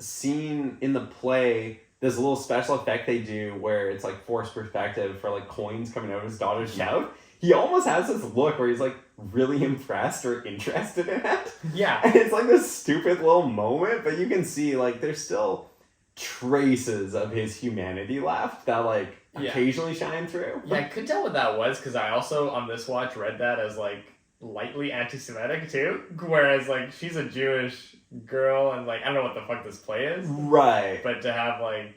seen in the play this little special effect they do where it's like forced perspective for like coins coming out of his daughter's mouth. He almost has this look where he's like really impressed or interested in it. Yeah. And it's like this stupid little moment, but you can see like there's still traces of his humanity left that like occasionally shine through. Yeah, I could tell what that was because I also on this watch read that as like lightly anti-Semitic too. Whereas like she's a Jewish girl and like I don't know what the fuck this play is. Right. But to have like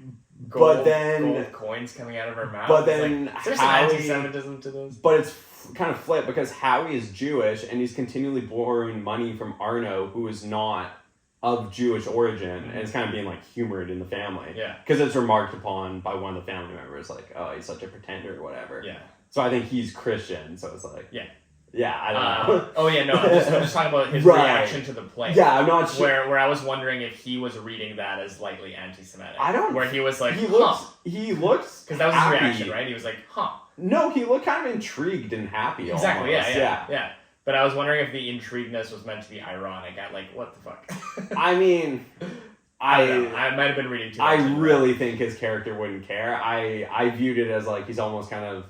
gold coins coming out of her mouth. But then like, there's some anti-Semitism to this. But it's kind of flipped because Howie is Jewish and he's continually borrowing money from Arno, who is not of Jewish origin, and it's kind of being like humored in the family. Yeah. Because it's remarked upon by one of the family members, like, oh, he's such a pretender or whatever. Yeah. So I think he's Christian, so it's like, yeah, I don't know. Oh yeah, no, I'm just talking about his reaction to the play. Yeah, I'm not sure. Where I was wondering if he was reading that as lightly anti-Semitic. I don't. Where he was like, he looks because that was his reaction, right? He was like, No, he looked kind of intrigued and happy. Exactly. Almost. Yeah. But I was wondering if the intrigueness was meant to be ironic. At like, what the fuck? I mean, I don't know. I might have been reading too much. I really think his character wouldn't care. I viewed it as like he's almost kind of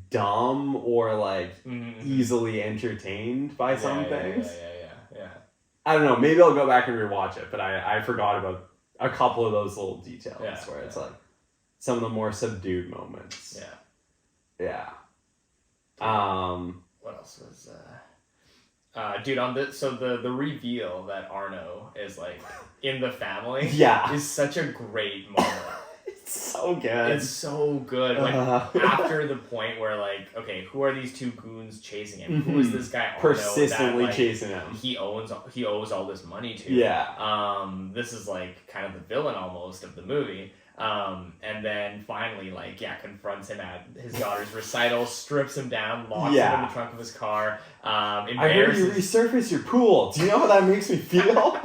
dumb or like easily entertained by some things. Yeah. I don't know. Maybe I'll go back and rewatch it, but I forgot about a couple of those little details where it's like some of the more subdued moments. Yeah. What else was dude on the reveal that Arno is like in the family is such a great moment. It's so good. It's so good. Like after the point where like, okay, who are these two goons chasing him? Who is this guy Arno persistently that, like, chasing him? He owes all this money to. Yeah. This is like kind of the villain almost of the movie. And then finally, like, confronts him at his daughter's recital, strips him down, locks him in the trunk of his car. I heard you resurface your pool. Do you know how that makes me feel?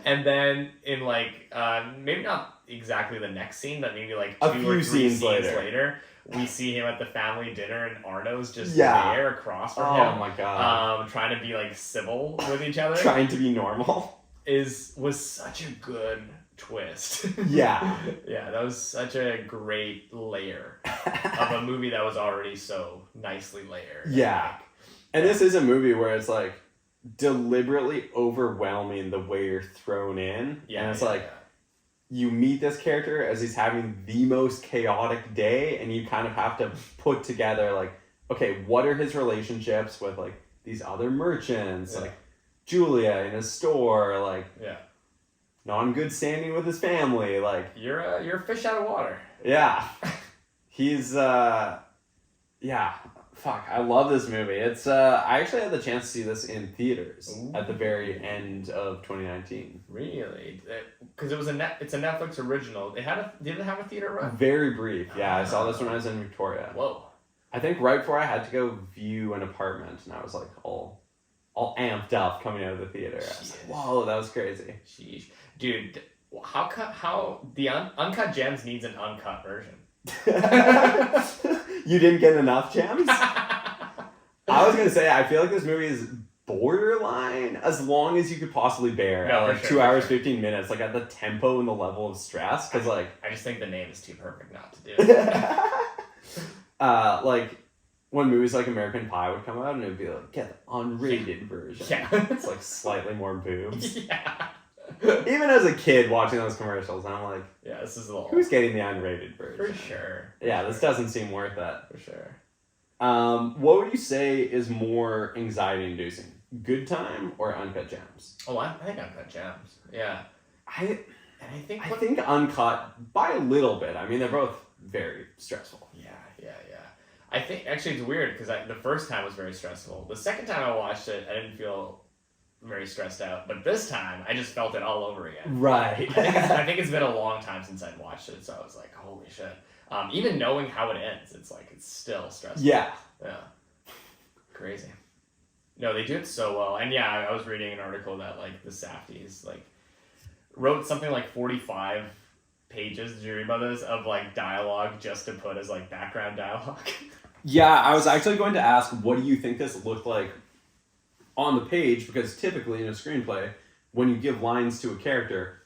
And then in like maybe not exactly the next scene, but maybe like a two few or three scenes later, we see him at the family dinner, and Arno's just there across from him. Oh my god! Trying to be like civil with each other, trying to be normal, was such a good twist. Yeah, that was such a great layer of a movie that was already so nicely layered. Yeah, and this is a movie where it's like deliberately overwhelming the way you're thrown in, and it's like you meet this character as he's having the most chaotic day, and you kind of have to put together like, okay, what are his relationships with like these other merchants, like Julia in his store, like not in good standing with his family, like you're a fish out of water. Yeah, he's Fuck, I love this movie. It's I actually had the chance to see this in theaters at the very end of 2019. Really? Because it's a Netflix original. Did it have a theater run? Very brief. Yeah, I saw this when I was in Victoria. Whoa. I think right before I had to go view an apartment, and I was like all amped up coming out of the theater. I was like, whoa, that was crazy. Sheesh. Dude, how the Uncut Gems needs an uncut version. You didn't get enough gems? I was gonna say, I feel like this movie is borderline as long as you could possibly bear. No, like 2 hours, 15 minutes, like at the tempo and the level of stress. Because like I just think the name is too perfect not to do it. Like when movies like American Pie would come out and it would be like, get the unrated version. Yeah. It's like slightly more boobs. Yeah. Even as a kid watching those commercials, I'm like, yeah, this is a little... Who's getting the unrated version? For sure. Yeah, this doesn't seem worth it. For sure. What would you say is more anxiety-inducing? Good Time or Uncut Gems? Oh, I think Uncut Gems. Yeah. I think Uncut by a little bit. I mean, they're both very stressful. Yeah. I think, actually, it's weird, because the first time was very stressful. The second time I watched it, I didn't feel very stressed out. But this time, I just felt it all over again. Right. I think it's been a long time since I'd watched it, so I was like, holy shit. Even knowing how it ends, it's like, it's still stressful. Yeah. Yeah. Crazy. No, they do it so well. And yeah, I was reading an article that, like, the Safdies, like, wrote something like 45 pages, did you read about this, of, like, dialogue just to put as, like, background dialogue. Yeah, I was actually going to ask, what do you think this looked like on the page? Because typically in a screenplay, when you give lines to a character,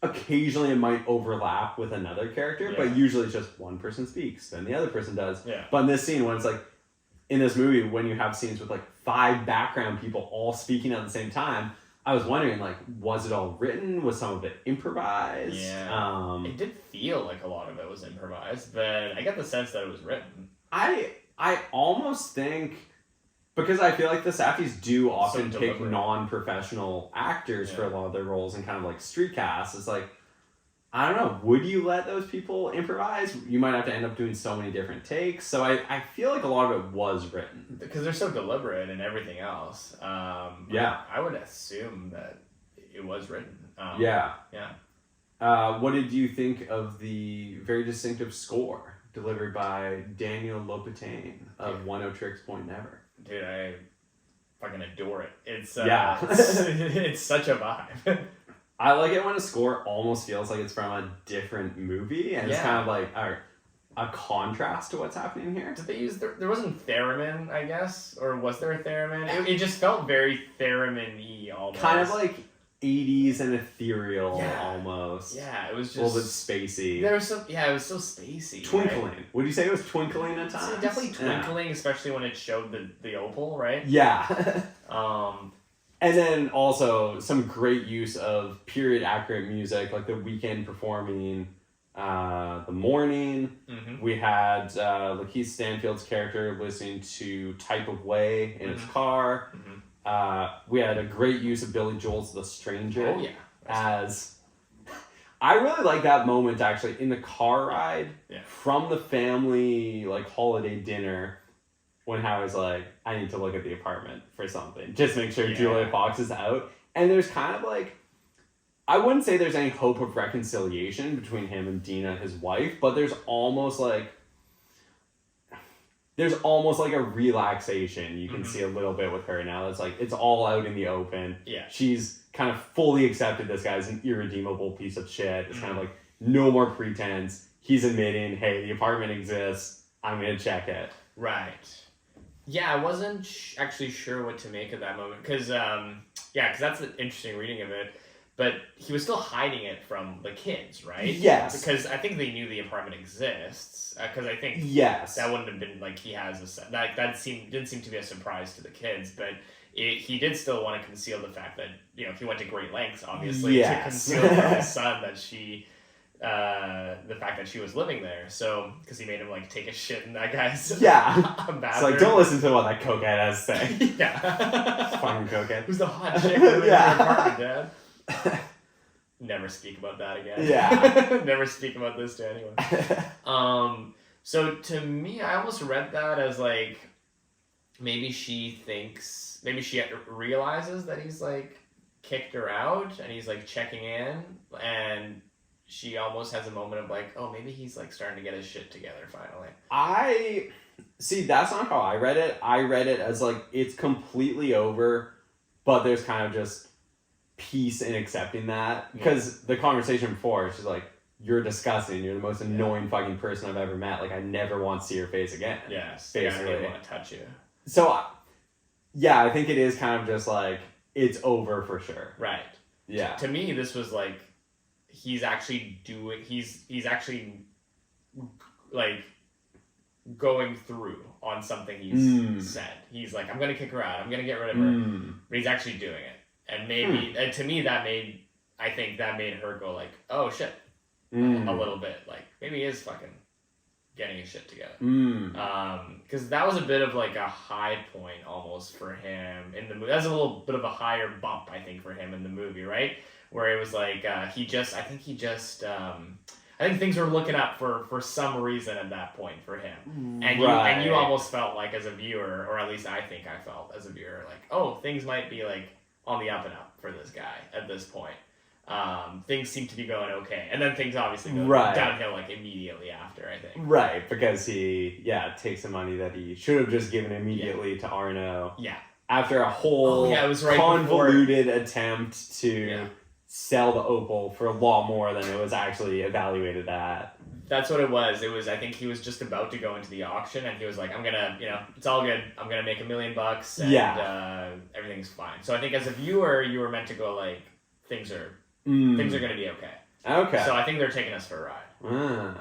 occasionally it might overlap with another character, but usually it's just one person speaks, then the other person does. Yeah. But in this scene, when it's like, in this movie, when you have scenes with like 5 background people all speaking at the same time, I was wondering, like, was it all written? Was some of it improvised? Yeah. It did feel like a lot of it was improvised, but I got the sense that it was written. I almost think, because I feel like the Safdies do often pick non-professional actors for a lot of their roles and kind of like street casts. It's like, I don't know, would you let those people improvise? You might have to end up doing so many different takes. So I feel like a lot of it was written. Because they're so deliberate and everything else. Yeah. I would assume that it was written. Yeah. Yeah. What did you think of the very distinctive score delivered by Daniel Lopatin of One O Tricks Point Never? Dude, I fucking adore it. It's yeah. it's such a vibe. I like it when a score almost feels like it's from a different movie, and it's kind of like a contrast to what's happening here. Did they use... There wasn't theremin, I guess? Or was there a theremin? It just felt very theremin-y almost. Kind of like 80s and ethereal almost. Yeah, it was just... a little bit spacey. There was some... Yeah, it was so spacey. Twinkling. Right? Would you say it was twinkling at times? Definitely twinkling, especially when it showed the opal, right? Yeah. And then also some great use of period accurate music, like The Weeknd performing The Morning. Mm-hmm. We had Lakeith Stanfield's character listening to Type of Way in his car. Mm-hmm. We had a great use of Billy Joel's The Stranger. Oh, yeah. As I really like that moment actually in the car ride from the family like holiday dinner. When Howard's like, I need to look at the apartment for something. Just make sure Julia Fox is out. And there's kind of like, I wouldn't say there's any hope of reconciliation between him and Dina, his wife, but there's almost like a relaxation you can see a little bit with her now. It's like, it's all out in the open. Yeah. She's kind of fully accepted this guy's an irredeemable piece of shit. It's kind of like, no more pretense. He's admitting, hey, the apartment exists. I'm going to check it. Right. Yeah, I wasn't actually sure what to make of that moment. Because, because that's an interesting reading of it. But he was still hiding it from the kids, right? Yes. Because I think they knew the apartment exists. Because I think that wouldn't have been like he has a... That didn't seem to be a surprise to the kids. But he did still want to conceal the fact that, he went to great lengths, obviously, to conceal from his son that she... the fact that she was living there, so because he made him like take a shit in that guy's bathroom. It's like, don't listen to what that cokehead has to say. Fucking cokehead. Who's the hot chick living in your apartment, Dad? Never speak about that again. Never speak about this to anyone. So to me, I almost read that as like maybe she realizes that he's like kicked her out and he's like checking in, and she almost has a moment of like, oh, maybe he's like starting to get his shit together finally. That's not how I read it. I read it as like, it's completely over, but there's kind of just peace in accepting that. Because the conversation before, she's like, you're disgusting. You're the most annoying fucking person I've ever met. Like, I never want to see your face again. Yes. Basically. I don't want to touch you. So, I think it is kind of just like, it's over for sure. Right. Yeah. To me, this was like, he's actually like going through on something he's said. He's like, I'm gonna kick her out, I'm gonna get rid of her, but he's actually doing it. And maybe to me that made I think that made her go like, oh shit, a little bit. Like, maybe he is fucking getting his shit together. Because that was a bit of like a high point almost for him in the movie. That's a little bit of a higher bump, I think, for him in the movie, right? Where it was like, I think things were looking up for some reason at that point for him. And you almost felt like as a viewer, or at least I think I felt as a viewer, like, oh, things might be like on the up and up for this guy at this point. Things seem to be going okay. And then things obviously go downhill like immediately after, I think. Right, because he, takes the money that he should have just given immediately to Arno. Yeah. After a whole it was right convoluted attempt to sell the opal for a lot more than it was actually evaluated at. That's what it was. I think he was just about to go into the auction and he was like, I'm gonna, it's all good. I'm gonna make $1 million and everything's fine. So I think as a viewer, you were meant to go like, things are gonna be okay. Okay. So I think they're taking us for a ride.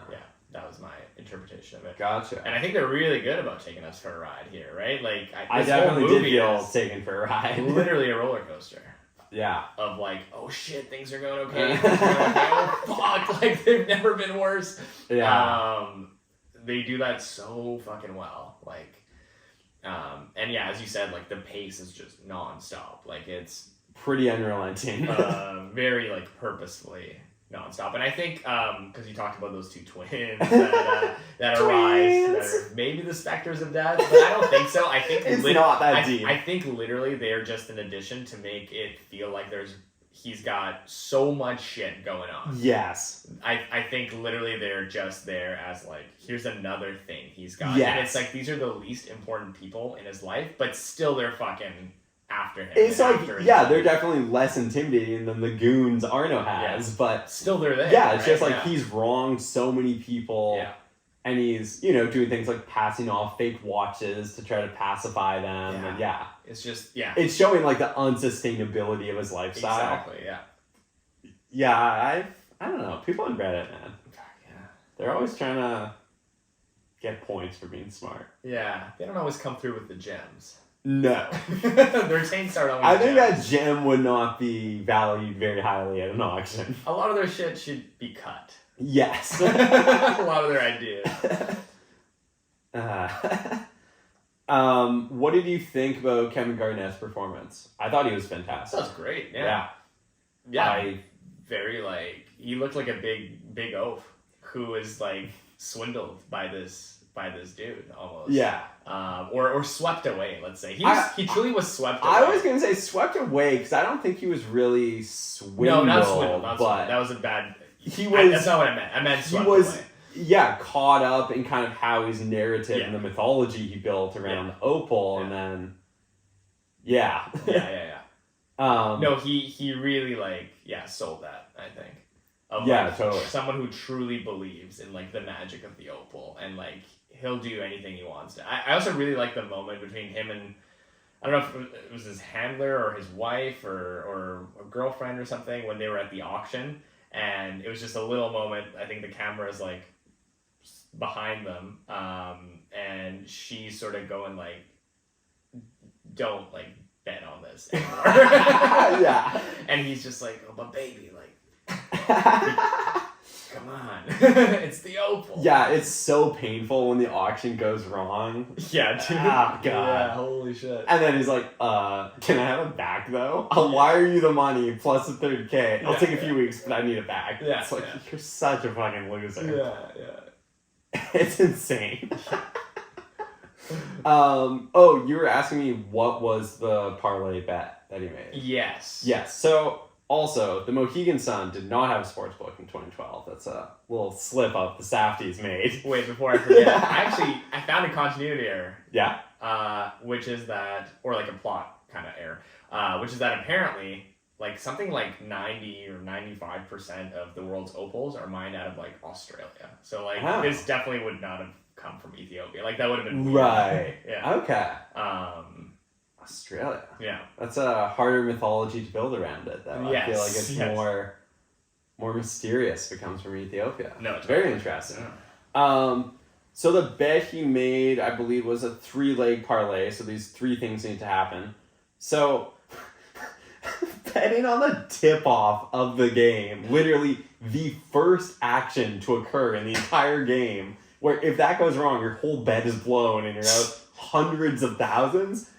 Yeah, that was my interpretation of it. Gotcha. And I think they're really good about taking us for a ride here, right? Like I definitely did feel taken for a ride. Literally a roller coaster. Yeah. Of like, oh shit, things are going okay. Oh fuck, like they've never been worse. Yeah. They do that so fucking well. Like, and yeah, as you said, like the pace is just nonstop. Like it's pretty unrelenting. Very like purposefully nonstop. And I think because you talked about those two twins that arise, that are maybe the specters of death, but I don't think so. I think it's not that deep. I think literally they're just an addition to make it feel like he's got so much shit going on. Yes. I think literally they're just there as like, here's another thing he's got. Yes. And it's like these are the least important people in his life, but still they're fucking after him. It's like, they're definitely less intimidating than the goons Arno has, but still they're there. Yeah, it's just like he's wronged so many people, and he's, doing things like passing off fake watches to try to pacify them, and it's just, it's showing like the unsustainability of his lifestyle. Exactly, Yeah, I don't know, people on Reddit, man. Yeah. They're always trying to get points for being smart. Yeah, they don't always come through with the gems. No. Their taints aren't always I think that gem would not be valued very highly at an auction. A lot of their shit should be cut. Yes. A lot of their ideas. What did you think about Kevin Garnett's performance? I thought he was fantastic. That was great, yeah. Very like, he looked like a big oaf who is like swindled by this dude almost. Yeah. Or swept away, let's say. He truly was swept away. I was going to say swept away because I don't think he was really swindled. No, not swindled. But that was a bad... that's not what I meant. I meant swept away. Yeah, caught up in kind of Howie's narrative and the mythology he built around the opal, and then... Yeah. No, he really, like, sold that, I think. Totally. Someone who truly believes in, like, the magic of the opal, and, like, he'll do anything he wants to. I also really like the moment between him and, I don't know if it was his handler or his wife or a girlfriend or something, when they were at the auction, and it was just a little moment. I think the camera is like behind them, and she's sort of going like, don't like bet on this anymore. Yeah. And he's just like, oh, but baby, like, come on. It's the opal. Yeah, it's so painful when the auction goes wrong. Yeah, dude. Oh, God. Yeah, holy shit. And then he's like, can I have it back, though? I'll wire you the money plus the $30K. It'll take a few weeks, but I need it back. Yeah, it's like, you're such a fucking loser. Yeah. It's insane. You were asking me what was the parlay bet that he made? Yes. So, also, the Mohegan Sun did not have a sportsbook in 2012. That's a little slip up the Safdies made. Wait, before I forget, I found a continuity error. Yeah? Which is that, or like a plot kind of error, which is that apparently, like something like 90 or 95% of the world's opals are mined out of like Australia. So like this definitely would not have come from Ethiopia. Like that would have been weird. Right. Yeah. Okay. Australia. Yeah. That's a harder mythology to build around it, though. Yes. I feel like it's more mysterious if it comes from Ethiopia. No, it's very interesting. Yeah. So the bet he made, I believe, was a 3-leg parlay. So these 3 things need to happen. So betting on the tip-off of the game. Literally the first action to occur in the entire game. Where if that goes wrong, your whole bet is blown and you're out hundreds of thousands.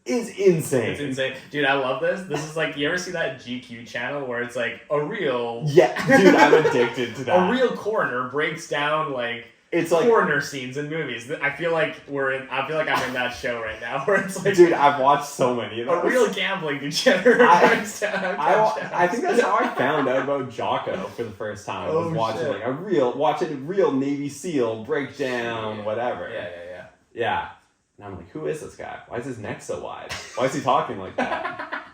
Is insane. It's insane. Dude, I love this. This is like, you ever see that GQ channel where it's like a real... Yeah, dude, I'm addicted to that. A real coroner breaks down like... It's like coroner scenes in movies. I feel like I'm in that show right now where it's like... Dude, I've watched so many of those. A real gambling degenerate breaks down. I think that's how I found out about Jocko for the first time. I was watching like watching a real Navy SEAL break down whatever. Yeah. And I'm like, who is this guy? Why is his neck so wide? Why is he talking like that?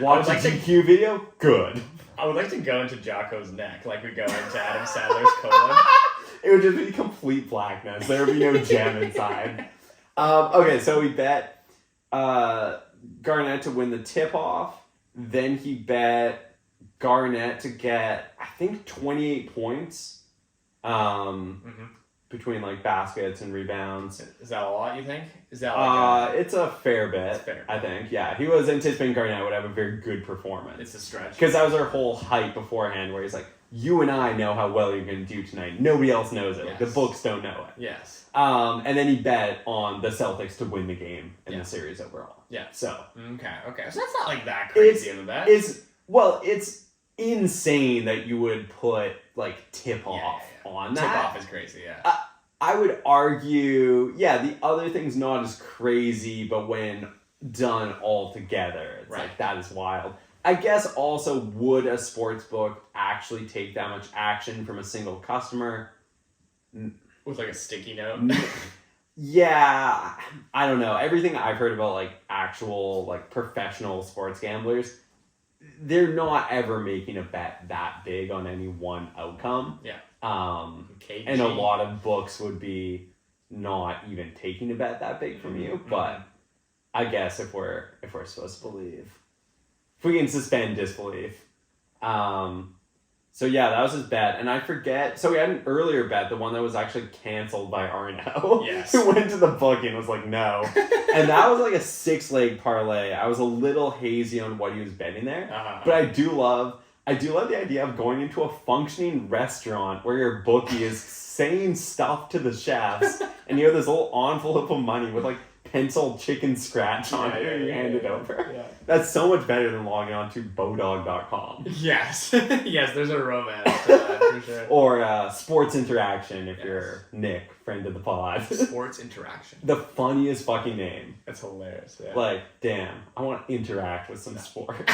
Watch a GQ video? Good. I would like to go into Jocko's neck like we go into Adam Sandler's colon. It would just be complete blackness. There would be no gem inside. Okay, so we bet Garnett to win the tip-off. Then he bet Garnett to get, I think, 28 points. Between like baskets and rebounds. Is that a lot, you think? Is that like it's a fair bit, I think. Yeah, he was anticipating Garnett would have a very good performance. It's a stretch. Because that was our whole hype beforehand where he's like, you and I know how well you're going to do tonight. Nobody else knows it. Yes. Like, the books don't know it. Yes. And then he bet on the Celtics to win the game in the series overall. Yeah. So. Okay. So that's not like that crazy of a bet. It's insane that you would put like tip-off on that. Tip-off is crazy, yeah. I would argue, the other thing's not as crazy, but when done all together, it's like, that is wild. I guess also, would a sports book actually take that much action from a single customer? With like a sticky note? Yeah, I don't know. Everything I've heard about like actual like professional sports gamblers, they're not ever making a bet that big on any one outcome. Yeah. And a lot of books would be not even taking a bet that big from you. But I guess if we're supposed to believe, if we can suspend disbelief. So yeah, that was his bet, and I forget. So we had an earlier bet, the one that was actually canceled by Arno. Yes. Who went to the book and was like, no. And that was like a 6-leg parlay. I was a little hazy on what he was betting there, but I do love the idea of going into a functioning restaurant where your bookie is saying stuff to the chefs, and you have this little envelope of money with like pencil chicken scratch on it, and you hand it over. Yeah. That's so much better than logging on to bodog.com. Yes. Yes, there's a romance to that for sure. Or Sports Interaction if you're Nick, friend of the pod. Sports Interaction. The funniest fucking name. That's hilarious. Yeah. Like, damn, I want to interact with some sports.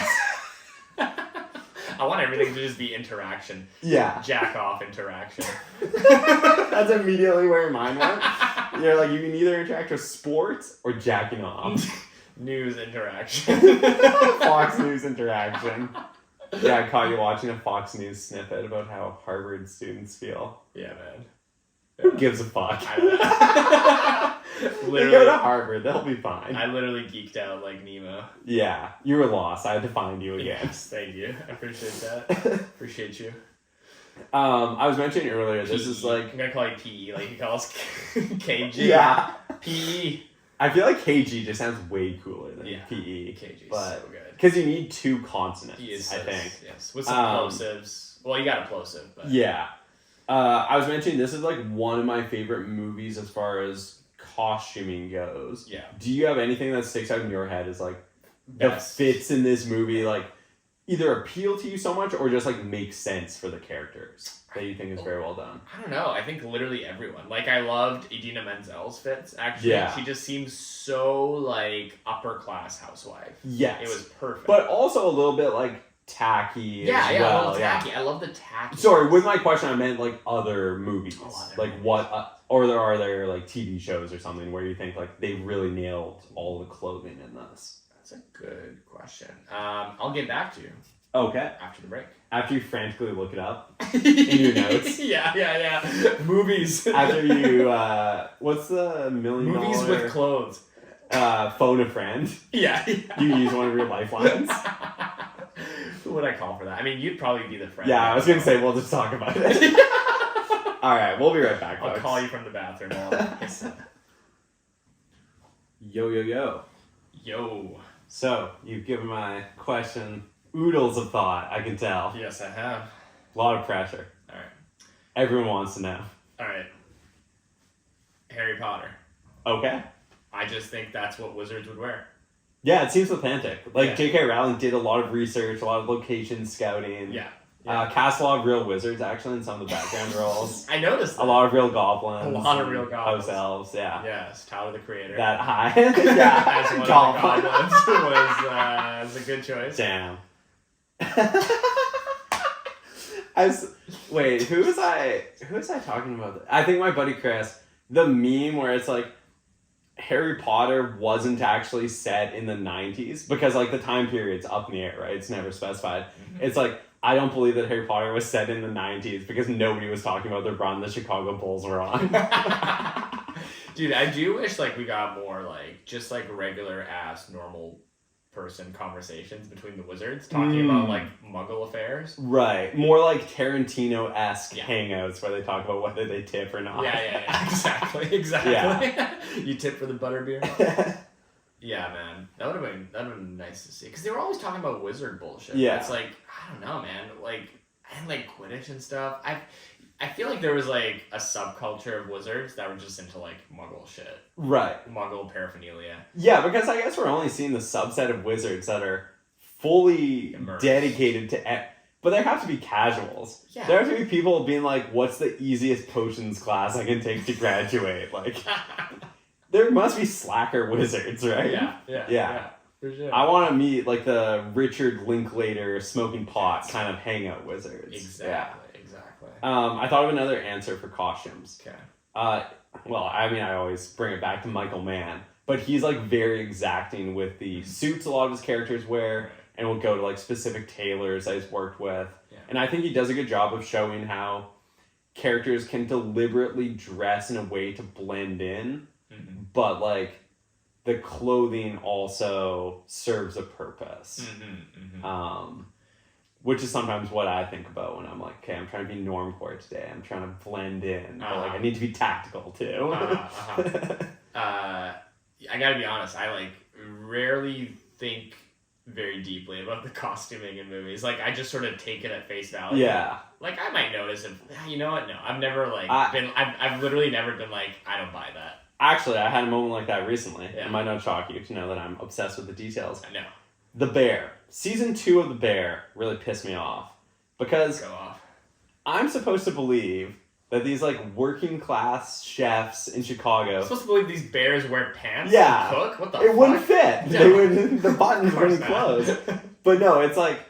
I want everything to just be interaction. Yeah. Jack off interaction. That's immediately where mine went. You're like, you can either interact with sports or jacking off. News interaction. Fox News interaction. Yeah, I caught you watching a Fox News snippet about how Harvard students feel. Yeah, man. Who gives a fuck? Literally, they go to Harvard, they'll be fine. I literally geeked out like Nemo. Yeah, you were lost. I had to find you again. Yes, thank you. I appreciate that. Appreciate you. I was mentioning earlier, this is like... I'm gonna call you PE, like you call us KG. Yeah. PE. I feel like KG just sounds way cooler than PE. KG is but, so good. Because you need 2 consonants, I think. Yes, with some plosives. Well, you got a plosive, but... Yeah. I was mentioning this is like one of my favorite movies as far as costuming goes. Yeah. Do you have anything that sticks out in your head as like the fits in this movie like either appeal to you so much or just like make sense for the characters that you think is very well done? I don't know. I think literally everyone. Like I loved Idina Menzel's fits. Actually, yeah. She just seems so like upper class housewife. Yes. It was perfect. But also a little bit like tacky as well. A little tacky. Yeah. I love the tacky. Sorry, with my question I meant like other movies. Other movies. What or are there like TV shows or something where you think like they really nailed all the clothing in this? That's a good question. I'll get back to you. Okay. After the break. After you frantically look it up in your notes. Yeah. Movies. After you what's the $1 million movies with clothes. Phone a friend. Yeah. You use one of your lifelines. Who would I call for that? I mean, you'd probably be the friend. Yeah, I was going to say, we'll just talk about it. All right, we'll be right back, folks. I'll call you from the bathroom. Yo. Yo. So, you've given my question oodles of thought, I can tell. Yes, I have. A lot of pressure. All right. Everyone wants to know. All right. Harry Potter. Okay. I just think that's what wizards would wear. Yeah, it seems authentic. Like, Yeah. J.K. Rowling did a lot of research, a lot of location scouting. Yeah. Cast a lot of real wizards, actually, in some of the background roles. I noticed that. A lot of real goblins. A lot of real goblins. House elves, yeah. Yes, Tyler the Creator. That high. Yeah. As one Goblin. of the goblins was a good choice. Damn. Wait, who was I talking about? I think my buddy Chris, the meme where it's like Harry Potter wasn't actually set in the 90s because like the time period's up in the air, right? It's never specified. Mm-hmm. It's like, I don't believe that Harry Potter was set in the 90s because nobody was talking about the run the Chicago Bulls were on. Dude, I do wish like we got more like just like regular ass normal person conversations between the wizards talking about like muggle affairs. Right. More like Tarantino-esque hangouts where they talk about whether they tip or not. Yeah. Exactly. Yeah. You tip for the butterbeer? Yeah, man. That would have been nice to see. Because they were always talking about wizard bullshit. Yeah. It's like, I don't know, man. Like, and like Quidditch and stuff. I feel like there was like a subculture of wizards that were just into like muggle shit. Right. Muggle paraphernalia. Yeah, because I guess we're only seeing the subset of wizards that are fully dedicated to... But there have to be casuals. Yeah. There have to be people being like, what's the easiest potions class I can take to graduate? Like, there must be slacker wizards, right? Yeah. For sure. I want to meet like the Richard Linklater smoking pot kind of hangout wizards. Exactly. I thought of another answer for costumes. Okay. Well, I mean, I always bring it back to Michael Mann, but he's like very exacting with the suits a lot of his characters wear, and will go to like specific tailors that he's worked with. Yeah. And I think he does a good job of showing how characters can deliberately dress in a way to blend in, but like the clothing also serves a purpose. Which is sometimes what I think about when I'm like, okay, I'm trying to be normcore today. I'm trying to blend in, but like I need to be tactical too. I gotta be honest. I like rarely think very deeply about the costuming in movies. Like I just sort of take it at face value. Yeah. Like I might notice if you know what? No, I've never like I've literally never been like I don't buy that. Actually, I had a moment like that recently. Yeah. It might not shock you to know that I'm obsessed with the details. I know. The Bear. Season 2 of The Bear really pissed me off. Because I'm supposed to believe that these like working class chefs in Chicago... I'm supposed to believe these bears wear pants and cook? What the fuck? It wouldn't fit. No. The buttons wouldn't close. But no, it's like...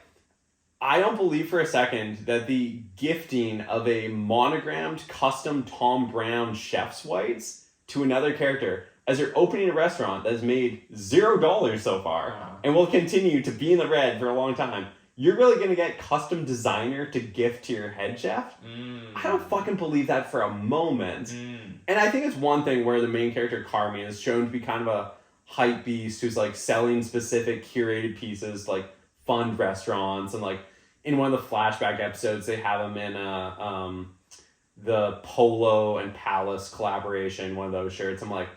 I don't believe for a second that the gifting of a monogrammed custom Tom Brown chef's whites to another character... as you're opening a restaurant that has made $0 so far and will continue to be in the red for a long time, you're really going to get custom designer to gift to your head chef? I don't fucking believe that for a moment. And I think it's one thing where the main character, Carmi, is shown to be kind of a hype beast who's like selling specific curated pieces, like fund restaurants. And like in one of the flashback episodes, they have him in the Polo and Palace collaboration, one of those shirts. I'm like,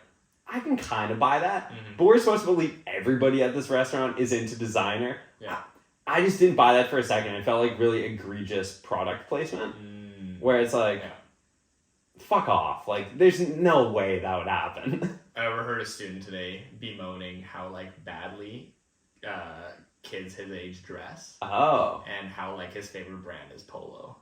I can kind of buy that, but we're supposed to believe everybody at this restaurant is into designer. Yeah. I just didn't buy that for a second. It felt like really egregious product placement, where it's like, fuck off. Like, there's no way that would happen. I overheard a student today bemoaning how like badly kids his age dress. Oh. And how like his favorite brand is Polo.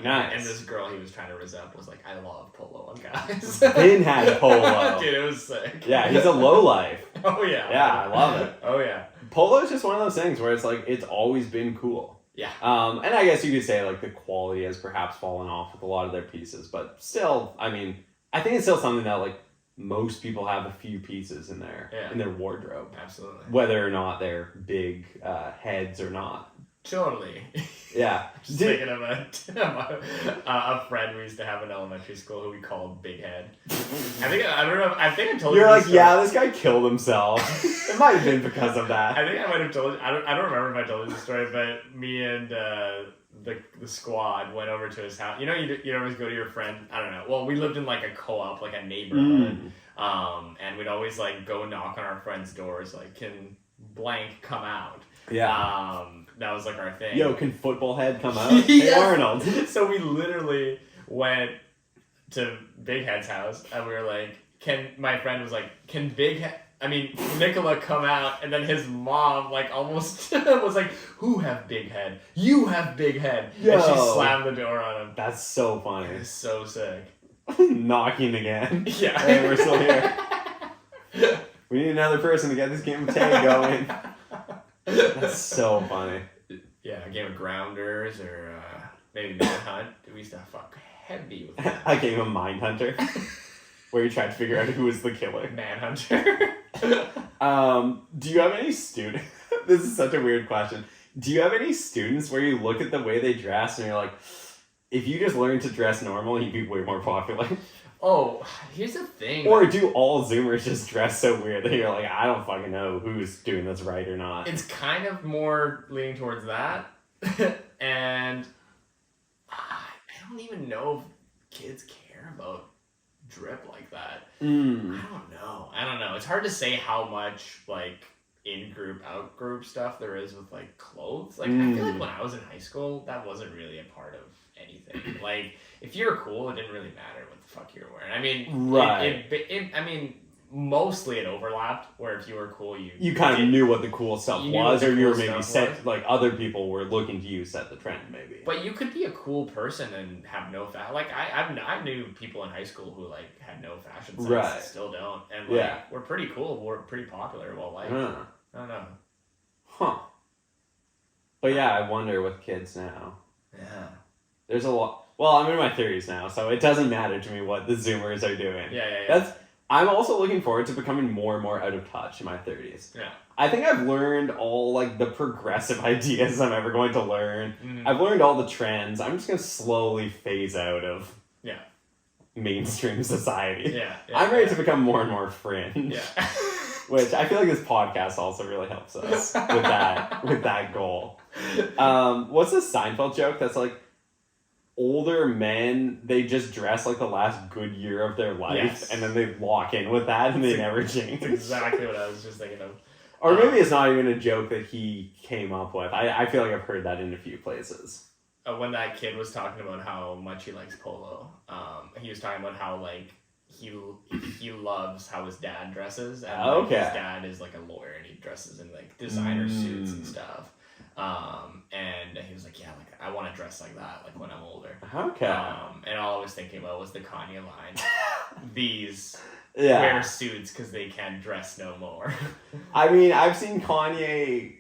Nice. And this girl he was trying to resent was like, I love Polo on guys. Vin had Polo. Dude, it was sick. Yeah, he's a lowlife. Oh, yeah. Yeah, I love it. Oh, yeah. Polo is just one of those things where it's like, it's always been cool. Yeah. And I guess you could say like the quality has perhaps fallen off with a lot of their pieces, but still, I mean, I think it's still something that like most people have a few pieces in their wardrobe. Absolutely. Whether or not they're big heads or not. Totally. Yeah. Just thinking of a friend we used to have in elementary school who we called Big Head. I think I told you. You're like, yeah, this guy killed himself. It might have been because of that. I think I might have told you. I don't remember if I told you the story, but me and the squad went over to his house. You know, you always go to your friend. I don't know. Well, we lived in like a co-op, like a neighborhood. And we'd always like go knock on our friends' doors, like, can blank come out? Yeah. That was like our thing. Yo, can football head come out? Hey, Arnold. So we literally went to Big Head's house, and we were like, my friend was like, can Nicola come out? And then his mom, like, almost was like, who have big head? You have big head. Yo. And she slammed the door on him. That's so funny. It was so sick. Knocking again. Yeah. Hey, we're still here. We need another person to get this game of tag going. That's so funny. Yeah, a game of Grounders or maybe Manhunt. We used to fuck heavy with that. A game of Mindhunter. Where you tried to figure out who was the killer. Manhunter. Do you have any students? This is such a weird question. Do you have any students where you look at the way they dress and you're like, if you just learned to dress normal, you'd be way more popular? Oh, here's the thing. Or do all Zoomers just dress so weird that you're like, I don't fucking know who's doing this right or not? It's kind of more leaning towards that. And I don't even know if kids care about drip like that. I don't know. It's hard to say how much like in-group, out-group stuff there is with like clothes. Like I feel like when I was in high school, that wasn't really a part of anything. Like if you were cool, it didn't really matter what the fuck you were wearing. I mean, right. Mostly it overlapped, where if you were cool, you kind of knew what the cool stuff was, or you were maybe like other people were looking to you set the trend, maybe. But you could be a cool person and have no fashion. Like I knew people in high school who like had no fashion sense, right. Still don't, and like we're pretty cool, we're pretty popular, well liked. I don't know. Huh. But yeah, I wonder with kids now. Yeah. There's a lot. Well, I'm in my 30s now, so it doesn't matter to me what the Zoomers are doing. Yeah. I'm also looking forward to becoming more and more out of touch in my 30s. Yeah. I think I've learned all, like, the progressive ideas I'm ever going to learn. Mm-hmm. I've learned all the trends. I'm just going to slowly phase out of mainstream society. Yeah. I'm ready to become more and more fringe. Yeah. Which I feel like this podcast also really helps us with that goal. What's the Seinfeld joke that's like, older men, they just dress like the last good year of their life, and then they lock in with that and they never change. That's exactly what I was just thinking of. Or maybe it's not even a joke that he came up with. I feel like I've heard that in a few places. When that kid was talking about how much he likes polo, he was talking about how like he loves how his dad dresses, and like, his dad is like a lawyer and he dresses in like designer suits and stuff. And he was like, yeah, like I want to dress like that, like when I'm older. Okay. And all I was thinking about was the Kanye line. These Yeah. wear suits because they can dress no more. I mean, I've seen Kanye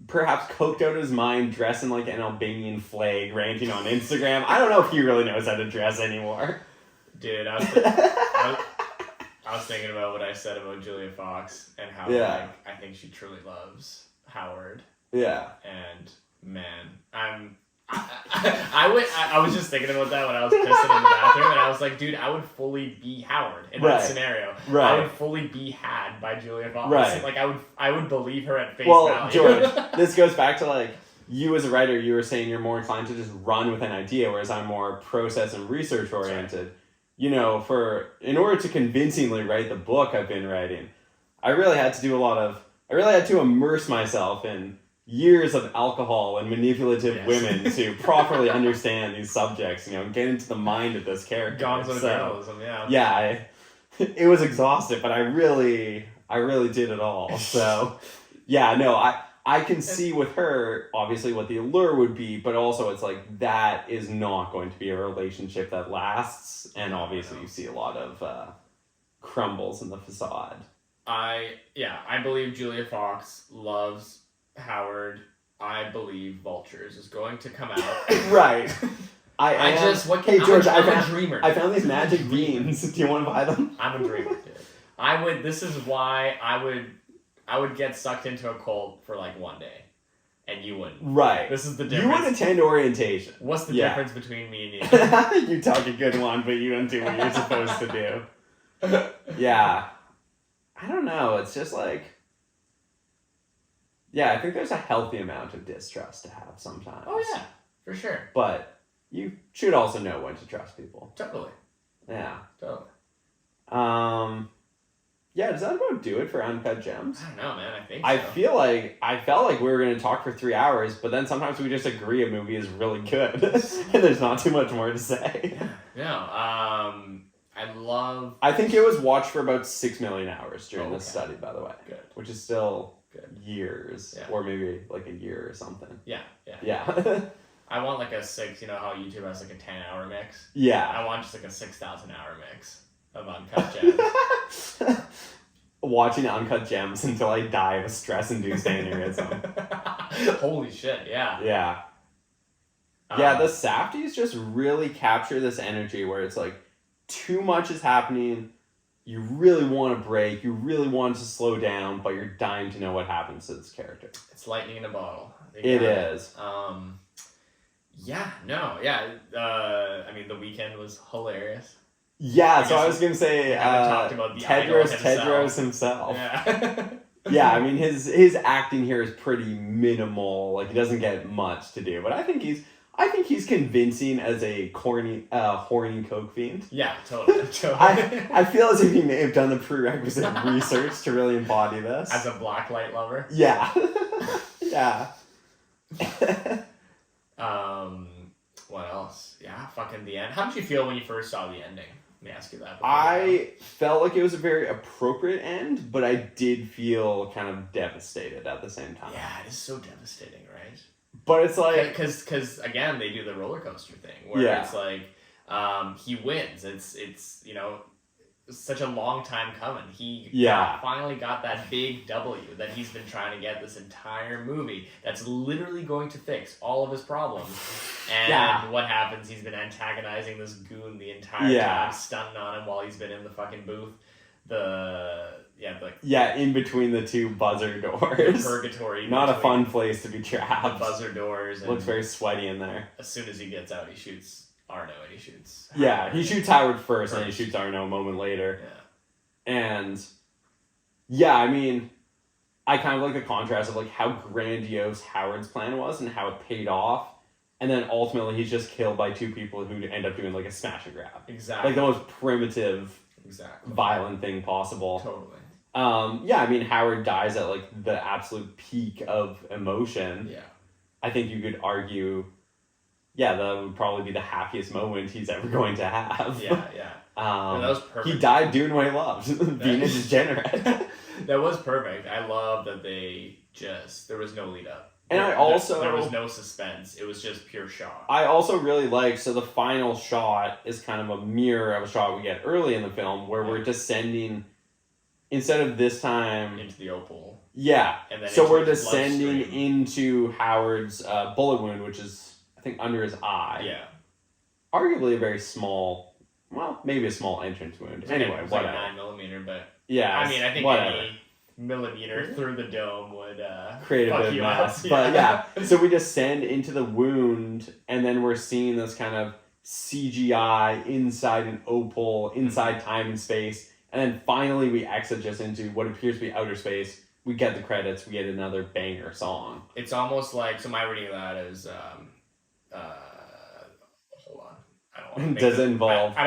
perhaps coked out of his mind dressing like an Albanian flag ranting on Instagram. I don't know if he really knows how to dress anymore. Dude, I was thinking about what I said about Julia Fox and how like, I think she truly loves Howard. Yeah. And man, I was just thinking about that when I was pissing in the bathroom, and I was like, dude, I would fully be Howard in that scenario. Right. I would fully be had by Julia Fox. Right. Like I would believe her at face value. Well, George, this goes back to like you as a writer. You were saying you're more inclined to just run with an idea, whereas I'm more process and research oriented. Right. You know, in order to convincingly write the book I've been writing, I really had to immerse myself in years of alcohol and manipulative women to properly understand these subjects, and get into the mind of this character. Gonzo journalism, it was exhaustive, but I really did it all. So, I can see with her, obviously, what the allure would be, but also it's like, that is not going to be a relationship that lasts, and obviously you see a lot of crumbles in the facade. I believe Julia Fox loves Howard. I believe Vultures is going to come out. Right. Hey George, I'm a dreamer. I found these magic beans. Do you want to buy them? I'm a dreamer, dude. This is why I would get sucked into a cult for like one day, and you wouldn't. Right. This is the difference. You would attend orientation. What's the difference between me and you? You talk a good one, but you don't do what you're supposed to do. Yeah. I don't know. It's just like, I think there's a healthy amount of distrust to have sometimes. Oh yeah, for sure. But you should also know when to trust people. Totally. Yeah. Totally. Yeah, does that about do it for Uncut Gems? I don't know, man. I think so. I felt like we were going to talk for 3 hours, but then sometimes we just agree a movie is really good, and there's not too much more to say. Yeah. No. I think it was watched for about 6 million hours during this study, by the way. Good. Which is still good. Years, or maybe like a year or something. Yeah. Yeah. I want like a 6. You know how YouTube has like a 10-hour mix? Yeah. I want just like a 6,000-hour mix of Uncut Gems. Watching Uncut Gems until I die of a stress-induced aneurysm. Holy shit, yeah. Yeah. Yeah, the Safdies just really capture this energy where it's like, too much is happening, you really want to break, you really want to slow down, but you're dying to know what happens to this character. It's lightning in a bottle. It is. I mean, The Weeknd was hilarious. Yeah, so I was going to say, talked about the Tedros himself. Yeah. Yeah, I mean, his acting here is pretty minimal. Like, he doesn't get much to do, but I think he's convincing as a horny coke fiend. Yeah, totally. I feel as if he may have done the prerequisite research to really embody this. As a blacklight lover. Yeah. Yeah. What else? Yeah, fucking the end. How did you feel when you first saw the ending? Let me ask you that. I felt like it was a very appropriate end, but I did feel kind of devastated at the same time. Yeah, it is so devastating, right? But it's like... Because again, they do the roller coaster thing, where it's like, he wins. It's you know, such a long time coming. He finally got that big W that he's been trying to get this entire movie. That's literally going to fix all of his problems. And what happens? He's been antagonizing this goon the entire time, stunting on him while he's been in the fucking booth. In between the two buzzer doors. Purgatory. Not a fun place to be trapped. The buzzer doors. Looks very sweaty in there. As soon as he gets out, he shoots Arno and he shoots Howard. Yeah, he shoots Howard first and he shoots Arno a moment later. Yeah. And I mean, I kind of like the contrast of like how grandiose Howard's plan was and how it paid off. And then ultimately he's just killed by two people who end up doing like a smash and grab. Exactly. Like the most primitive, violent thing possible. Totally. I mean, Howard dies at like the absolute peak of emotion. Yeah. I think you could argue, that would probably be the happiest moment he's ever going to have. Yeah. That was perfect. He died doing what he loved, being a degenerate. That was perfect. I love that there was no lead up. And there was no suspense. It was just pure shock. I also really so the final shot is kind of a mirror of a shot we get early in the film where we're descending, instead of this time... into the opal. Yeah. And then so we're descending into Howard's bullet wound, which is, I think, under his eye. Yeah. Arguably a very small, maybe a small entrance wound. Anyway, it's whatever. Like 9mm, but... Yeah. I mean, I think any millimeter through the dome would create a bit of mess. But so we descend into the wound, and then we're seeing this kind of CGI inside an opal, inside time and space, and then finally we exit just into what appears to be outer space. We get the credits, we get another banger song. It's almost like, so my reading of that is, hold on. I don't want to Does it involve I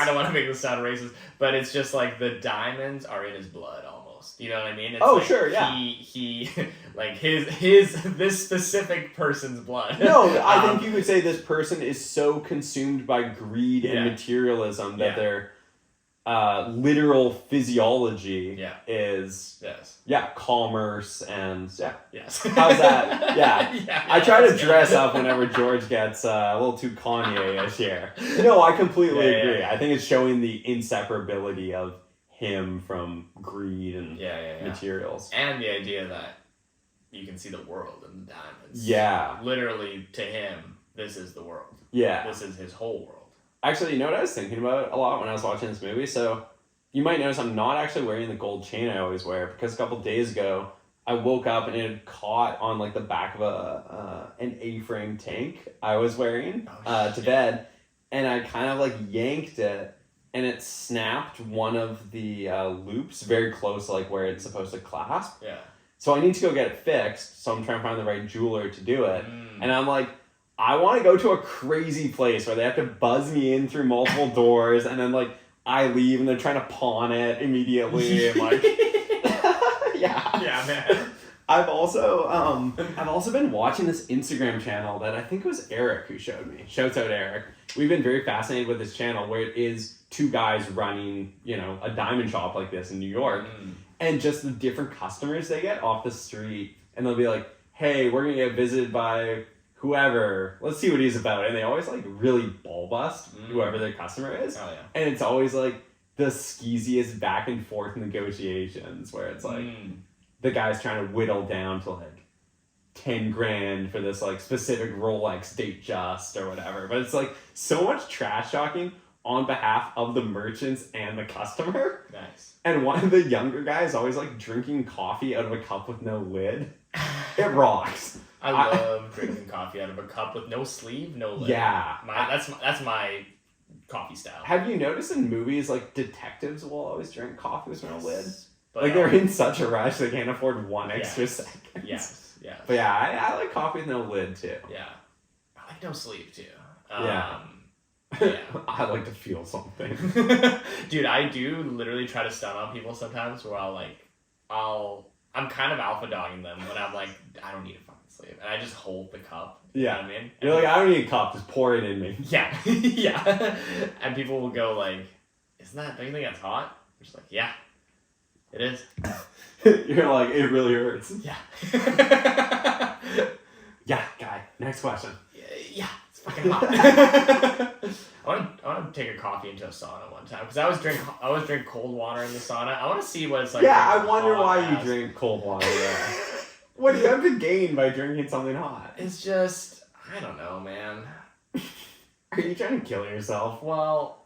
don't want to make this sound racist, but it's just like the diamonds are in his blood almost. You know what I mean? It's like sure, yeah. He like this specific person's blood. No, I think you could say this person is so consumed by greed and materialism that their literal physiology is commerce and Yes. How's that? Yeah. I try to dress up whenever George gets a little too Kanye-ish here. No, I completely agree. I think it's showing the inseparability of him from greed and materials. And the idea that you can see the world in the diamonds. Yeah. Literally, to him, this is the world. Yeah. This is his whole world. Actually, you know what I was thinking about a lot when I was watching this movie? So, you might notice I'm not actually wearing the gold chain I always wear, because a couple days ago, I woke up and it had caught on like the back of an A-frame tank I was wearing to bed, and I kind of like yanked it, and it snapped one of the loops very close to like where it's supposed to clasp. Yeah. So I need to go get it fixed, so I'm trying to find the right jeweler to do it. And I'm like, I want to go to a crazy place where they have to buzz me in through multiple doors, and then like I leave and they're trying to pawn it immediately. And like, yeah, man. I've also been watching this Instagram channel that I think it was Eric who showed me. Shouts out Eric. We've been very fascinated with this channel where it is two guys running, a diamond shop like this in New York, and just the different customers they get off the street, and they'll be like, "Hey, we're gonna get visited by whoever. Let's see what he's about." And they always like really ball bust whoever their customer is. Oh, yeah. And it's always like the skeeziest back and forth negotiations where it's like the guy's trying to whittle down to like 10 grand for this like specific Rolex date just or whatever. But it's like so much trash talking on behalf of the merchants and the customer. Nice. And one of the younger guys always like drinking coffee out of a cup with no lid. It rocks. I love drinking coffee out of a cup with no sleeve, no lid. Yeah. That's my coffee style. Have you noticed in movies like detectives will always drink coffee with no lid? But, like they're in such a rush they can't afford one extra second. Yes. But yeah, I like coffee with no lid too. Yeah. I like no sleeve too. Yeah. I like to feel something. Dude, I do literally try to stun on people sometimes where I'm kind of alpha dogging them when I'm like, I don't need a fucking sleeve. And I just hold the cup. You know what I mean? You're like, I don't need a cup, just pour it in me. Yeah. Yeah. And people will go like, don't you think that's hot? I'm just like, yeah, it is. You're like, it really hurts. Yeah. Yeah, guy. Next question. Yeah, it's fucking hot. I want to take a coffee into a sauna one time because I always drink cold water in the sauna. I want to see what it's like. Yeah, I wonder why you drink cold water. Yeah. What do you have to gain by drinking something hot? It's just, I don't know, man. Are you trying to kill yourself? Well,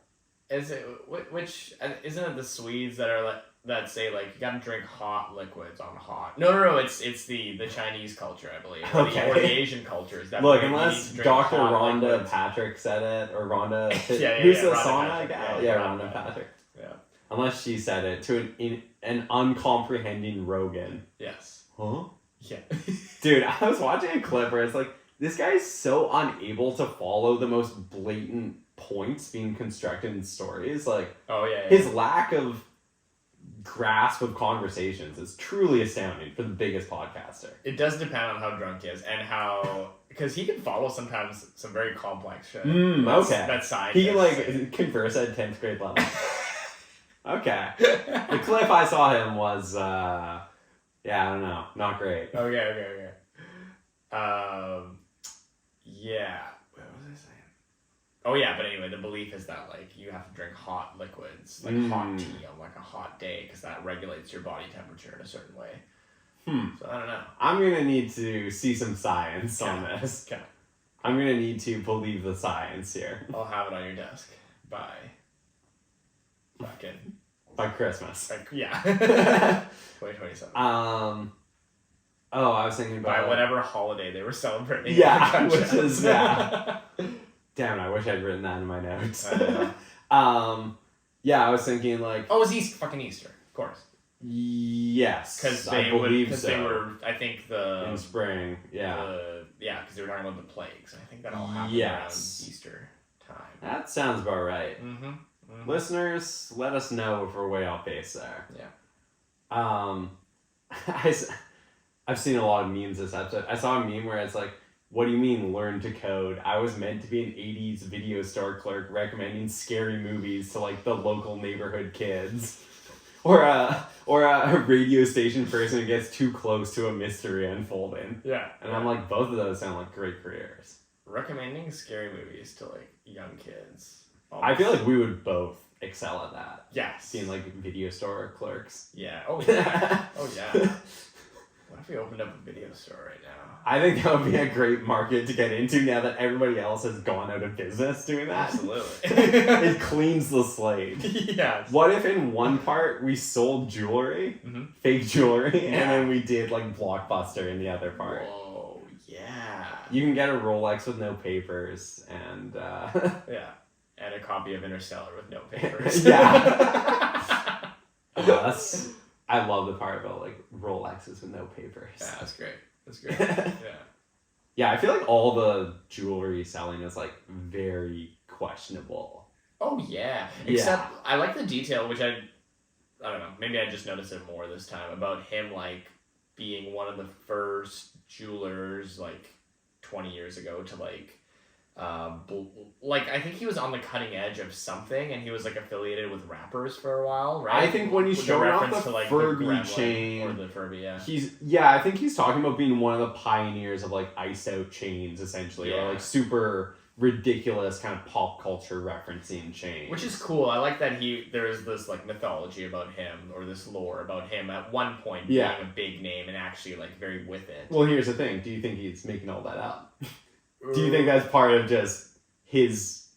isn't it the Swedes that say like you gotta drink hot liquids on hot? No, it's the Chinese culture, I believe, or the Asian cultures. Look, unless Dr. Rhonda Patrick said it, or Rhonda, who's the sauna guy? Yeah, Rhonda Patrick. Yeah. Unless she said it to an uncomprehending Rogan. Yes. Huh? Yeah. Dude, I was watching a clip where it's like, this guy is so unable to follow the most blatant points being constructed in stories. Like, his lack of grasp of conversations is truly astounding for the biggest podcaster. It does depend on how drunk he is and how, because he can follow sometimes some very complex shit. That's science. He can like converse at 10th grade level. Okay. The clip I saw him was, I don't know, not great. Okay. Yeah. What was I saying? Oh yeah, but anyway, the belief is that like you have to drink hot liquids, like hot tea on like a hot day, because that regulates your body temperature in a certain way. So I don't know. I'm gonna need to see some science on this. Okay. I'm gonna need to believe the science here. I'll have it on your desk by Christmas. Yeah. 2027. I was thinking about by whatever holiday they were celebrating. Yeah, which is Damn, I wish I'd written that in my notes. I was thinking like... Oh, it was fucking Easter, of course. Yes, because I believe so. They were, I think in spring, because they were talking about the plagues. I think that all happened around Easter time. That sounds about right. Listeners, let us know if we're way off base there. Yeah. I've seen a lot of memes this episode. I saw a meme where it's like, what do you mean learn to code? I was meant to be an 80s video store clerk recommending scary movies to like the local neighborhood kids. Or a radio station person who gets too close to a mystery unfolding. Yeah. And I'm like, both of those sound like great careers. Recommending scary movies to like young kids. I feel like we would both excel at that. Yes. Being like video store clerks. Yeah. Oh yeah. What if we opened up a video store right now? I think that would be a great market to get into now that everybody else has gone out of business doing that. Absolutely. It cleans the slate. Yes. What if in one part we sold jewelry, fake jewelry, and then we did like Blockbuster in the other part? Whoa, yeah. You can get a Rolex with no papers and... Yeah. And a copy of Interstellar with no papers. Yeah. I love the part about like Rolexes with no papers. Yeah, that's great. Yeah. Yeah, I feel like all the jewelry selling is like very questionable Oh yeah. Except I like the detail, which I don't know. Maybe I just noticed it more this time about him like being one of the first jewelers like 20 years ago to like I think he was on the cutting edge of something, and he was like affiliated with rappers for a while, right? I think when he's showing off the to, like, Furby the chain, or the Furby, I think he's talking about being one of the pioneers of like iced out chains, essentially, or like super ridiculous kind of pop culture referencing chains, which is cool. I like that there is this like mythology about him, or this lore about him at one point being a big name and actually like very with it. Well, here's the thing: do you think he's making all that up? Do you think that's part of just his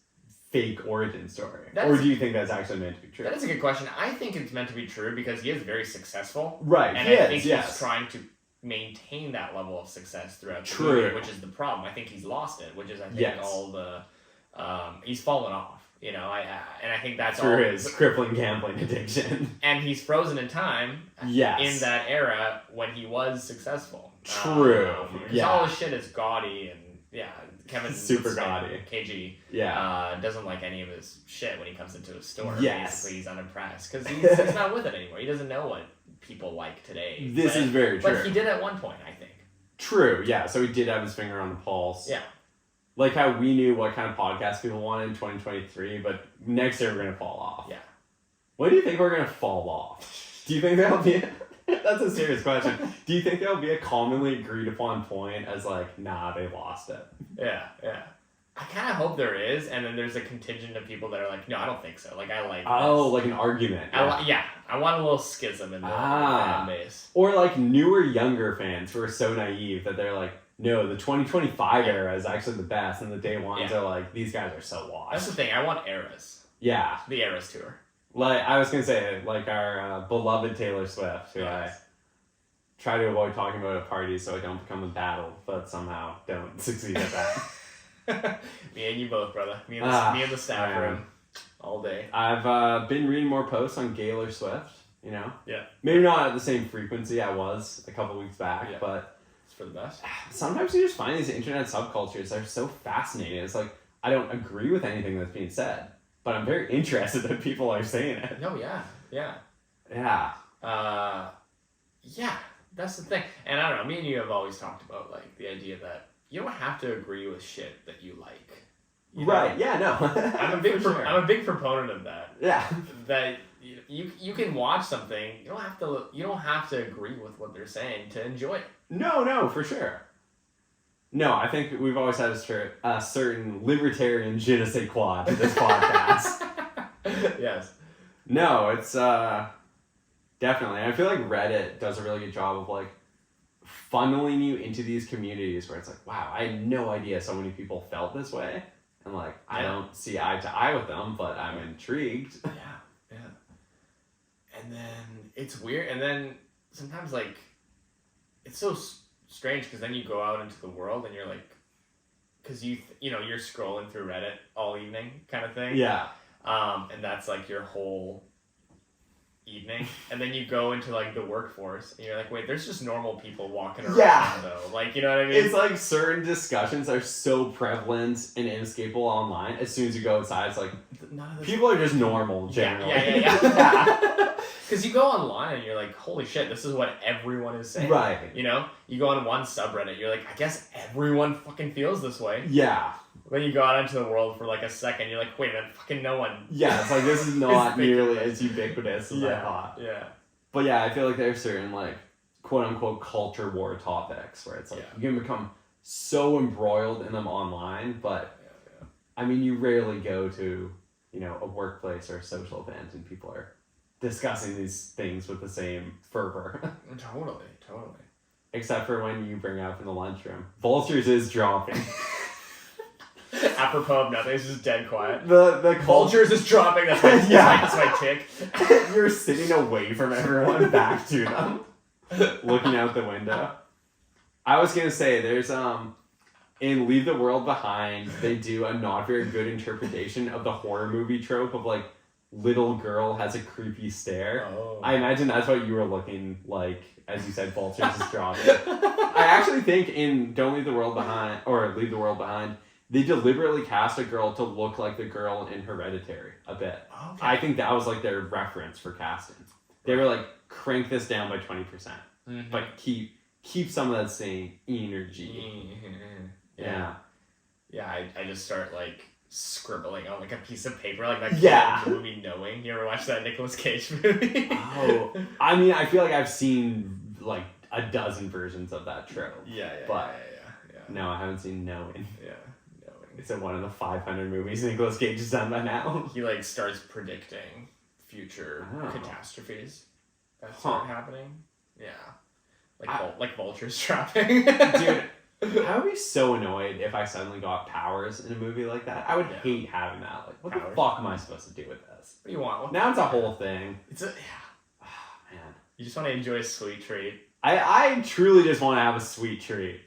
fake origin story? Or do you think that's actually meant to be true? That is a good question. I think it's meant to be true because he is very successful. Right, and I think he's trying to maintain that level of success throughout the movie, which is the problem. I think he's lost it, which is, I think, all the... he's fallen off, you know, and I think that's through his crippling gambling addiction. And he's frozen in time in that era when he was successful. True. Because all his shit is gaudy and Kevin's super gaudy. KG. Doesn't like any of his shit when he comes into his store. Basically, he's unimpressed because he's not with it anymore. He doesn't know what people like today. This is very true. But he did at one point, I think. True, yeah. So he did have his finger on the pulse. Yeah. Like how we knew what kind of podcast people wanted in 2023, but next year we're going to fall off. Yeah. When do you think we're going to fall off? Do you think there'll be... That's a serious question. Do you think there'll be a commonly agreed upon point as like, nah, they lost it? Yeah. I kind of hope there is, and then there's a contingent of people that are like, no, I don't think so. Like, I like this. Like an argument. I want a little schism in the fan base. Or like newer, younger fans who are so naive that they're like, no, the 2025 era is actually the best, and the day ones are like, these guys are so washed. That's the thing. I want eras. Yeah. The Eras Tour. Like, I was going to say, like our beloved Taylor Swift, who I try to avoid talking about at parties so I don't become a battle, but somehow don't succeed at that. Me and you both, brother. Me and the staff room. All day. I've been reading more posts on Taylor Swift, you know? Yeah. Maybe not at the same frequency I was a couple weeks back, but... It's for the best. Sometimes you just find these internet subcultures that are so fascinating. It's like, I don't agree with anything that's being said, but I'm very interested that people are saying it. Oh, yeah. Yeah. That's the thing. And I don't know, me and you have always talked about, like, the idea that you don't have to agree with shit that you like. You know? Right, yeah, no. I'm a big proponent of that. Yeah. That you can watch something, you don't have to agree with what they're saying to enjoy it. No, for sure. No, I think we've always had a certain libertarian je ne sais quoi to this podcast. Yes. No, it's definitely. I feel like Reddit does a really good job of like funneling you into these communities where it's like, wow, I had no idea so many people felt this way. And like, I don't see eye to eye with them, but I'm intrigued. Yeah. And then it's weird. And then sometimes like, it's so strange because then you go out into the world and you're like, because you're scrolling through Reddit all evening kind of thing. Yeah. And that's like your whole evening. And then you go into like the workforce and you're like, wait, there's just normal people walking around though. Like, you know what I mean? It's like certain discussions are so prevalent and inescapable online. As soon as you go outside, it's like, people are just normal generally. Yeah. Because you go online and you're like, holy shit, this is what everyone is saying. Right. You know? You go on one subreddit, you're like, I guess everyone fucking feels this way. Yeah. Then you go out into the world for like a second, you're like, wait a minute, fucking no one. Yeah, it's like, this is not nearly as ubiquitous as I thought. Yeah. But yeah, I feel like there's certain like, quote unquote, culture war topics where it's like, you can become so embroiled in them online, but I mean, you rarely go to, a workplace or a social event and people are discussing these things with the same fervor. Totally. Except for when you bring up in the lunchroom, Vultures is dropping. Apropos of nothing, it's just dead quiet. The Vultures is dropping, that's my tick. You're sitting away from everyone, back to them, looking out the window. I was gonna say, there's in Leave the World Behind, they do a not very good interpretation of the horror movie trope of like, little girl has a creepy stare. Oh. I imagine that's what you were looking like as you said Vultures is dropping. I actually think in Don't Leave the World Behind, or Leave the World Behind, they deliberately cast a girl to look like the girl in Hereditary a bit. Okay. I think that was like their reference for casting. They were like, crank this down by 20%, but keep some of that same energy. Yeah. Yeah, I just start like scribbling on like a piece of paper, like that movie Knowing. You ever watch that Nicolas Cage movie? Oh, I mean, I feel like I've seen like a dozen versions of that trope. Yeah. No, I haven't seen Knowing. Yeah, Knowing. It's in one of the 500 movies Nicolas Cage has done by now. He like starts predicting future catastrophes that start happening. Yeah, like vultures trapping. Dude, I would be so annoyed if I suddenly got powers in a movie like that. I would hate having that. Like, what the fuck am I supposed to do with this? What do you want? Now it's a whole thing. It's a Oh, man. You just want to enjoy a sweet treat I truly just want to have a sweet treat.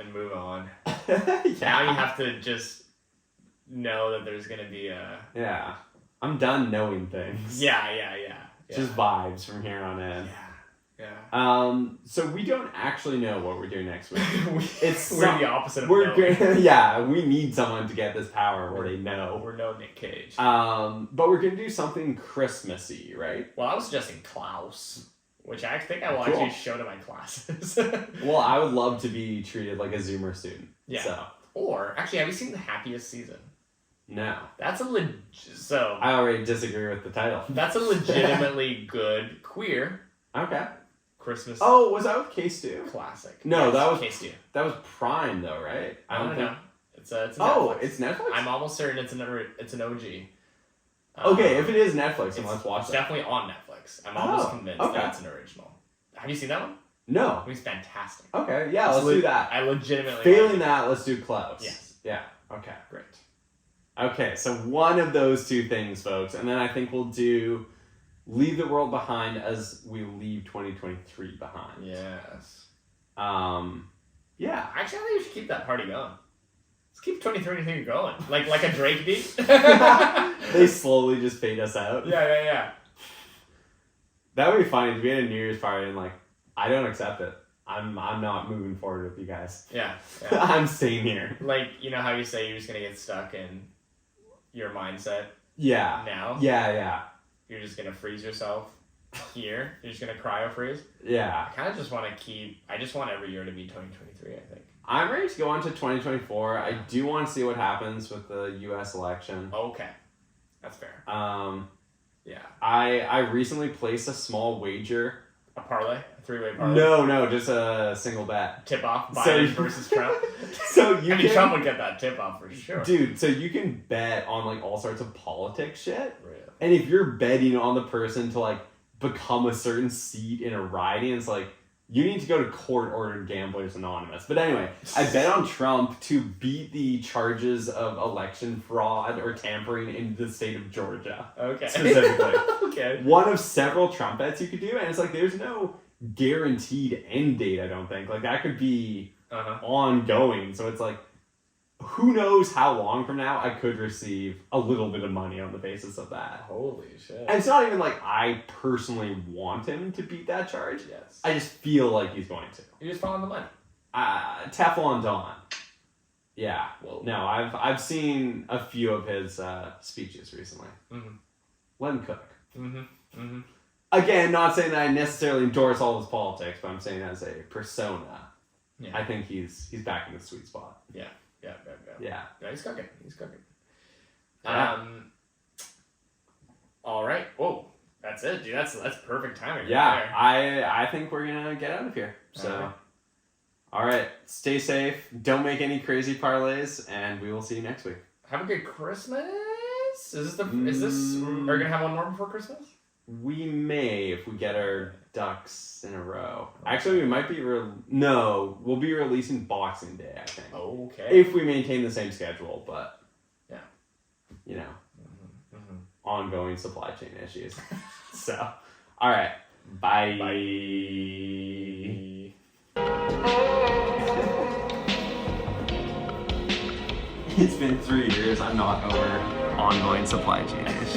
and move on. Yeah. Now you have to just know that there's gonna be a I'm done knowing things. Yeah. Just vibes from here on in. Yeah. So we don't actually know what we're doing next week. We're the opposite of we need someone to get this power where they know. We're no Nick Cage. But we're gonna do something Christmassy, right? Well, I was suggesting Klaus, which I think I will actually show to my classes. Well, I would love to be treated like a Zoomer student. Yeah. So. Or actually, have you seen The Happiest Season? No. That's I already disagree with the title. That's a legitimately good queer. Okay. Christmas. Oh, was that with K-Stew? Classic. No, yes, that was K-Stew. That was Prime though, right? I don't know. It's Netflix. Oh, it's Netflix? I'm almost certain it's an OG. Okay, if it is Netflix, then let's watch it's that. Definitely on Netflix. I'm almost convinced that it's an original. Have you seen that one? No. It's fantastic. Okay, yeah, let's do that. I legitimately. Failing that, let's do Klaus. Yes. Yeah. Okay. Great. Okay, so one of those two things, folks, and then I think we'll do Leave the World Behind as we leave 2023 behind. Yes. Yeah. Actually, I think we should keep that party going. Let's keep 2023 going. Like a Drake beat. They slowly just fade us out. Yeah. That would be funny to be at a New Year's party and like, I don't accept it. I'm not moving forward with you guys. Yeah. I'm staying here. Like, you know how you say you're just gonna get stuck in your mindset? Yeah. Now? Yeah. You're just gonna freeze yourself here. You're just gonna cryo freeze. Yeah. I kind of just want to I just want every year to be 2023, I think. I'm ready to go on to 2024. I do want to see what happens with the U.S. election. Okay. That's fair. Yeah. I recently placed a small wager. A parlay? A three-way parlay? No, just a single bet. Tip-off? Biden versus Trump? So Trump would get that tip-off for sure. Dude, so you can bet on like all sorts of politics shit. Really? And if you're betting on the person to like become a certain seat in a riding, it's like, you need to go to court-ordered Gamblers Anonymous. But anyway, I bet on Trump to beat the charges of election fraud or tampering in the state of Georgia. Okay. Specifically. Okay. One of several Trump bets you could do, and it's like, there's no guaranteed end date, I don't think. Like, that could be ongoing. So it's like, who knows how long from now I could receive a little bit of money on the basis of that. Holy shit. And it's not even like I personally want him to beat that charge. Yes. I just feel like he's going to. You're just following the money. Teflon Don. Yeah. Well, no, I've seen a few of his speeches recently. Mm-hmm. Let him cook. Mm-hmm. Again, not saying that I necessarily endorse all his politics, but I'm saying as a persona, I think he's back in the sweet spot. Yeah. Yeah. No, he's cooking. Yeah. All right. Whoa. That's it, dude. That's perfect timing. Yeah. Right I think we're gonna get out of here. So, all right. Stay safe. Don't make any crazy parlays, and we will see you next week. Have a good Christmas. Are we gonna have one more before Christmas? We may if we get our ducks in a row. Actually, we might be we'll be releasing Boxing Day, I think. Okay. If we maintain the same schedule, but ongoing supply chain issues. So, all right. Bye. It's been 3 years. I'm not over ongoing supply chain issues.